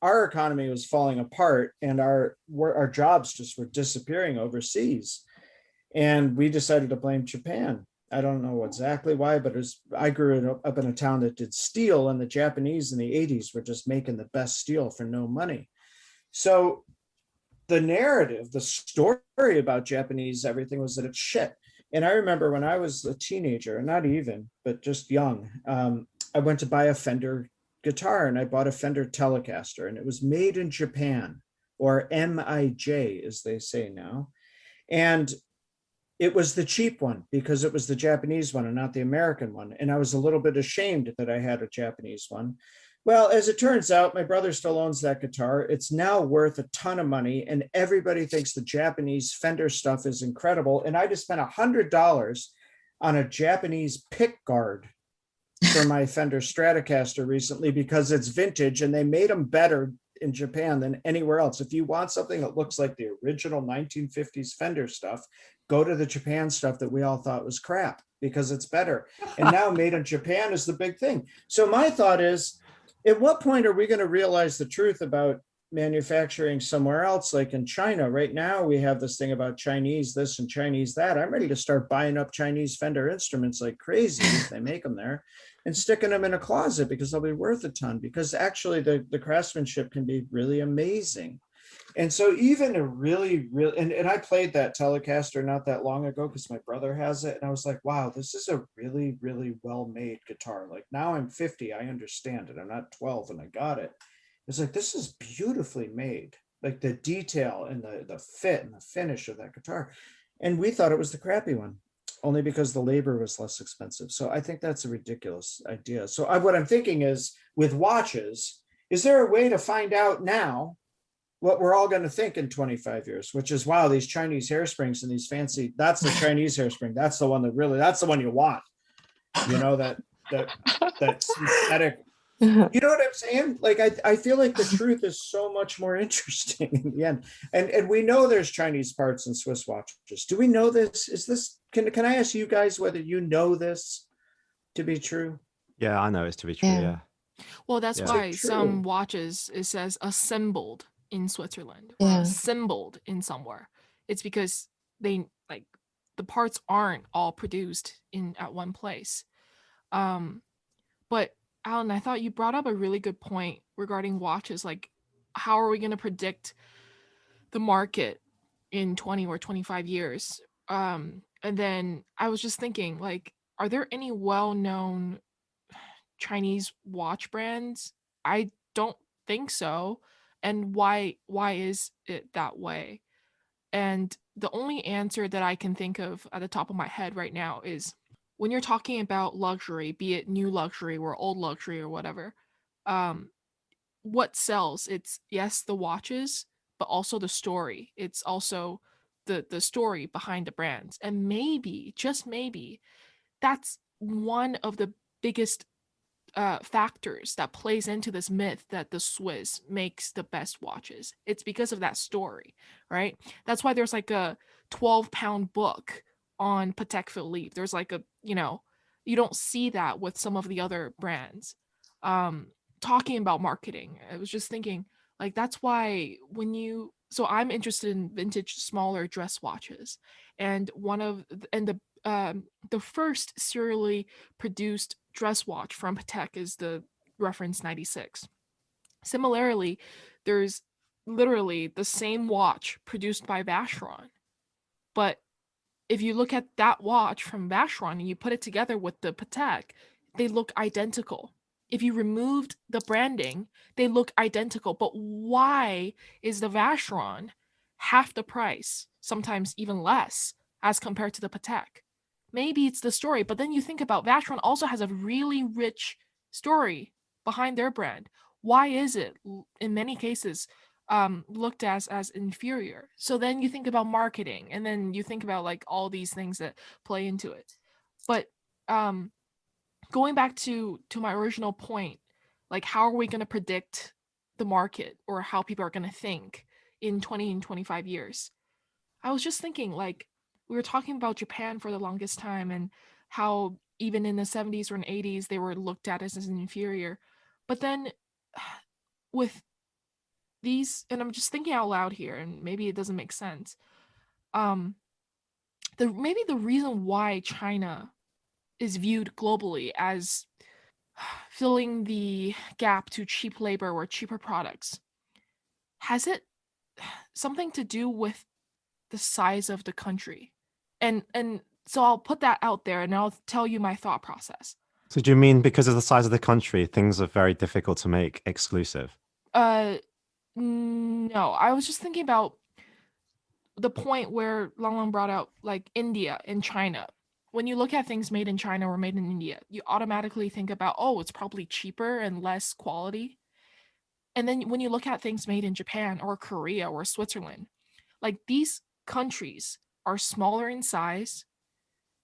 S4: our economy was falling apart, and our jobs just were disappearing overseas, and we decided to blame Japan. I don't know exactly why, but I grew up in a town that did steel, and the Japanese in the 80s were just making the best steel for no money. So the narrative, the story about Japanese everything was that it's shit. And I remember when I was a teenager, not even, but just young, I went to buy a Fender guitar, and I bought a Fender Telecaster, and it was made in Japan, or MIJ as they say now. And it was the cheap one because it was the Japanese one and not the American one. And I was a little bit ashamed that I had a Japanese one. Well, as it turns out, my brother still owns that guitar. It's now worth a ton of money, and everybody thinks the Japanese Fender stuff is incredible. And I just spent $100 on a Japanese pick guard for my Fender Stratocaster recently because it's vintage, and they made them better in Japan than anywhere else. If you want something that looks like the original 1950s Fender stuff, go to the Japan stuff that we all thought was crap because it's better. And now made in Japan is the big thing. So my thought is, at what point are we going to realize the truth about manufacturing somewhere else, like in China? Right now, we have this thing about Chinese this and Chinese that. I'm ready to start buying up Chinese Fender instruments like crazy if they make them there, and sticking them in a closet because they'll be worth a ton, because actually the craftsmanship can be really amazing. And so even a really, and I played that Telecaster not that long ago because my brother has it. And I was like, wow, this is a really, really well-made guitar. Like now I'm 50, I understand it. I'm not 12 and I got it. It's like, this is beautifully made. Like the detail and the fit and the finish of that guitar. And we thought it was the crappy one, only because the labor was less expensive. So I think that's a ridiculous idea. So what I'm thinking is, with watches, is there a way to find out now what we're all going to think in 25 years, which is, wow, these Chinese hairsprings and these fancy, that's the Chinese hairspring. That's the one that's the one you want. You know, that synthetic, you know what I'm saying? Like, I feel like the truth is so much more interesting in the end. And we know there's Chinese parts in Swiss watches. Do we know this? Is this, can I ask you guys whether you know this to be true?
S3: Yeah, I know it's to be true. Yeah.
S5: Well, that's
S3: Yeah.
S5: why
S4: True.
S5: some watches, it says assembled in Switzerland or
S1: Yeah.
S5: assembled in somewhere. It's because they, like, the parts aren't all produced at one place. But Alan, I thought you brought up a really good point regarding watches. Like, how are we going to predict the market in 20 or 25 years? And then I was just thinking, like, are there any well-known Chinese watch brands? I don't think so. And why is it that way? And the only answer that I can think of at the top of my head right now is, when you're talking about luxury, be it new luxury or old luxury or whatever, what sells? It's, yes, the watches, but also the story. It's also the story behind the brands. And maybe, just maybe, that's one of the biggest factors that plays into this myth that the Swiss makes the best watches. It's because of that story, right? That's why there's like a 12-pound book on Patek Philippe. There's like a, you don't see that with some of the other brands. Talking about marketing, I was just thinking, like, that's why so I'm interested in vintage smaller dress watches, and the first serially produced dress watch from Patek is the reference 96. Similarly, there's literally the same watch produced by Vacheron, but if you look at that watch from Vacheron and you put it together with the Patek, they look identical. if you removed the branding, they look identical. But why is the Vacheron half the price, sometimes even less, as compared to the Patek? Maybe it's the story, but then you think about Vacheron also has a really rich story behind their brand. Why is it in many cases looked as inferior? So then you think about marketing, and then you think about like all these things that play into it. But going back to my original point, like how are we going to predict the market or how people are going to think in 20 and 25 years? I was just thinking, like, we were talking about Japan for the longest time and how even in the 70s or in 80s they were looked at as an inferior. But then with these, and I'm just thinking out loud here, and maybe it doesn't make sense. Maybe the reason why China is viewed globally as filling the gap to cheap labor or cheaper products, has it something to do with the size of the country? And so I'll put that out there and I'll tell you my thought process.
S3: So do you mean because of the size of the country, things are very difficult to make exclusive?
S5: No, I was just thinking about the point where Lang Lang brought out like India and China. When you look at things made in China or made in India, you automatically think about, oh, it's probably cheaper and less quality. And then when you look at things made in Japan or Korea or Switzerland, like these countries are smaller in size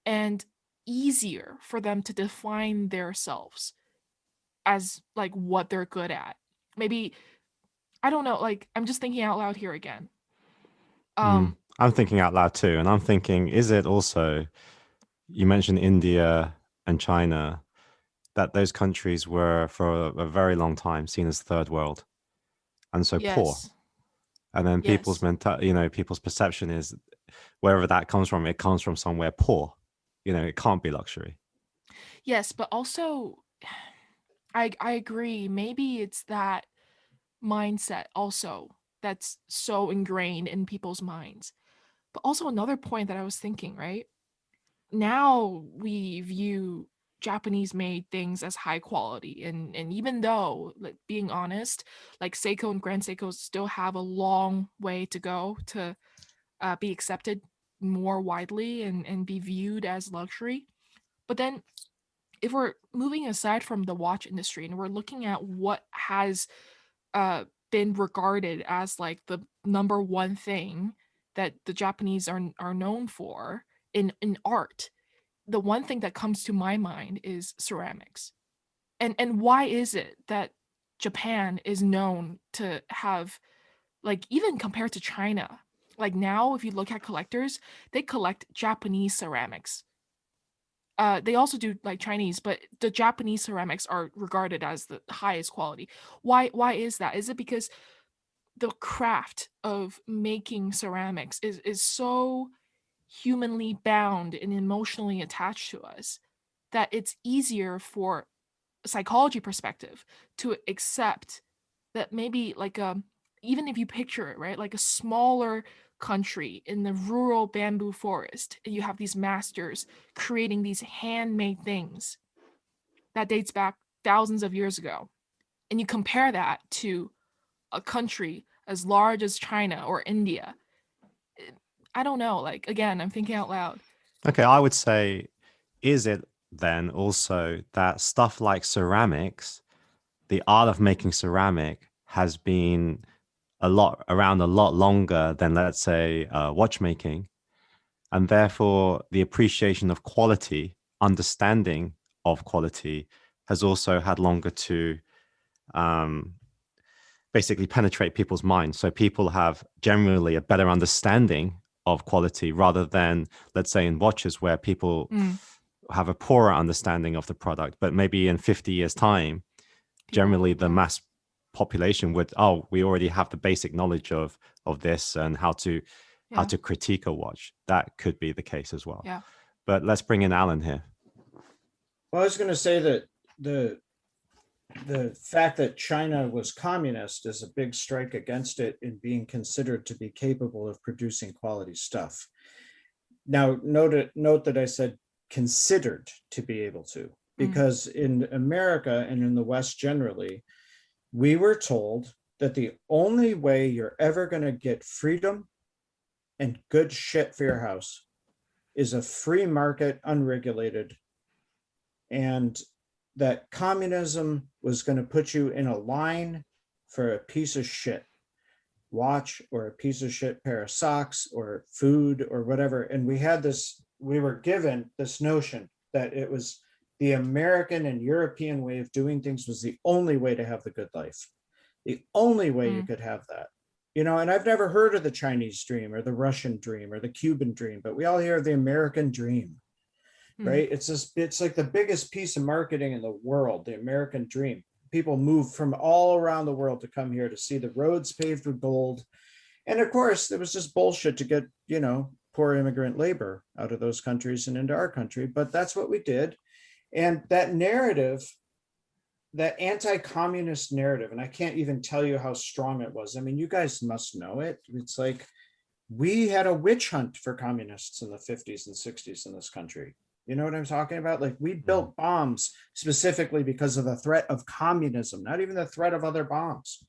S5: and easier for them to define themselves as like what they're good at. Maybe, I don't know, like I'm just thinking out loud here again.
S3: I'm thinking out loud too, and I'm thinking, is it also, you mentioned India and China, that those countries were for a very long time seen as third world and so poor.
S5: Yes.
S3: And then people's
S5: Yes.
S3: people's perception is wherever that comes from, it comes from somewhere poor. It can't be luxury.
S5: Yes, but also I agree. Maybe it's that mindset also that's so ingrained in people's minds. But also another point that I was thinking, right? Now we view Japanese made things as high quality, and even though, like, being honest, like Seiko and Grand Seiko still have a long way to go to be accepted more widely and be viewed as luxury. But then if we're moving aside from the watch industry and we're looking at what has been regarded as like the number one thing that the Japanese are known for in art, the one thing that comes to my mind is ceramics. And why is it that Japan is known to have, like, even compared to China, like now if you look at collectors, they collect Japanese ceramics. They also do like Chinese, but the Japanese ceramics are regarded as the highest quality. Why is that? Is it because the craft of making ceramics is so humanly bound and emotionally attached to us that it's easier for a psychology perspective to accept that maybe like even if you picture it, right, like a smaller country in the rural bamboo forest, and you have these masters creating these handmade things that dates back thousands of years ago, and you compare that to a country as large as China or India. I don't know, like, again, I'm thinking out loud.
S3: Okay, I would say, is it then also that stuff like ceramics, the art of making ceramic has been around a lot longer than, let's say, watchmaking, and therefore the appreciation of quality, understanding of quality, has also had longer to um, basically penetrate people's minds. So people have generally a better understanding of quality rather than, let's say, in watches where people have a poorer understanding of the product. But maybe in 50 years' time, generally the mass population would, oh, we already have the basic knowledge of this and how to critique a watch. That could be the case as well.
S5: Yeah.
S3: But let's bring in Alan here.
S4: Well, I was going to say that the fact that China was communist is a big strike against it in being considered to be capable of producing quality stuff. Now, note that I said considered to be able to. because in America and in the West generally, we were told that the only way you're ever going to get freedom and good shit for your house is a free market, unregulated, and that communism was going to put you in a line for a piece of shit watch or a piece of shit pair of socks or food or whatever. And we were given this notion that it was the American and European way of doing things was the only way to have the good life, the only way you could have that. And I've never heard of the Chinese dream or the Russian dream or the Cuban dream, but we all hear of the American dream, right? It's like the biggest piece of marketing in the world, the American dream. People move from all around the world to come here to see the roads paved with gold. And of course, it was just bullshit to get, poor immigrant labor out of those countries and into our country. But that's what we did. And that narrative, that anti-communist narrative, and I can't even tell you how strong it was. I mean, you guys must know it. It's like we had a witch hunt for communists in the 50s and 60s in this country. You know what I'm talking about? Like we built bombs specifically because of the threat of communism, not even the threat of other bombs.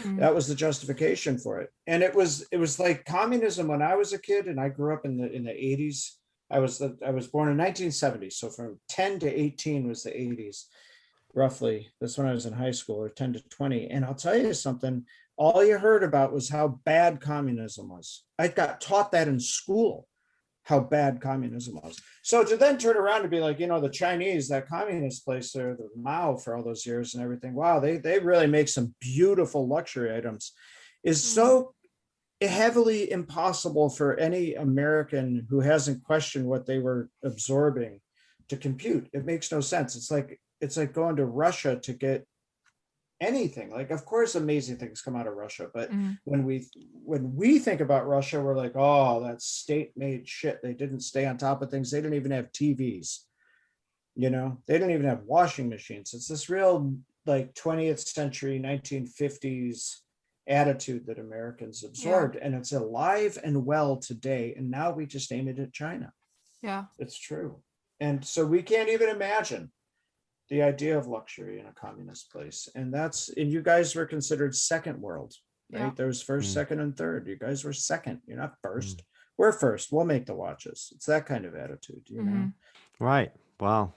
S4: That was the justification for it. And it was like communism when I was a kid, and I grew up in the 80s. I was born in 1970. So from 10 to 18 was the 80s, roughly. That's when I was in high school, or 10 to 20. And I'll tell you something, all you heard about was how bad communism was. I got taught that in school, how bad communism was. So to then turn around and be like, the Chinese, that communist place there, the Mao for all those years and everything, wow, they really make some beautiful luxury items, is so heavily impossible for any American who hasn't questioned what they were absorbing to compute. It makes no sense. It's like going to Russia to get anything. Like, of course, amazing things come out of Russia, but when we think about Russia, we're like, oh, that's state-made shit. They didn't stay on top of things. They didn't even have TVs. They didn't even have washing machines. It's this real like 20th century, 1950s attitude that Americans absorbed, and it's alive and well today. And now we just aim it at China. Yeah, it's true. And so we can't even imagine the idea of luxury in a communist place. And you guys were considered second world, right? Yeah. There was first, second, and third. You guys were second. You're not first. We're first. We'll make the watches. It's that kind of attitude, know?
S3: Right. Well,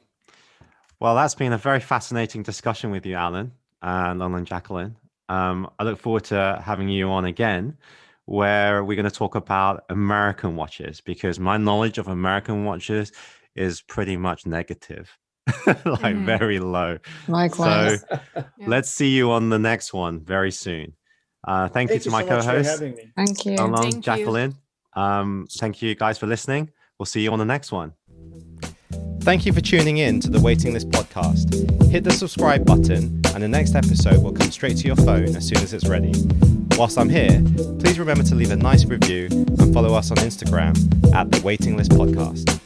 S3: that's been a very fascinating discussion with you, Alan and Jacqueline. I look forward to having you on again, where we're going to talk about American watches, because my knowledge of American watches is pretty much negative. Like very low.
S1: Likewise.
S3: So let's see you on the next one very soon. Thank you to my co-host.
S1: Thank you.
S3: Thank Jacqueline. Thank you guys for listening. We'll see you on the next one. Thank you for tuning in to the Waiting List podcast. Hit the subscribe button and the next episode will come straight to your phone as soon as it's ready. Whilst I'm here, please remember to leave a nice review and follow us on Instagram at the Waiting List podcast.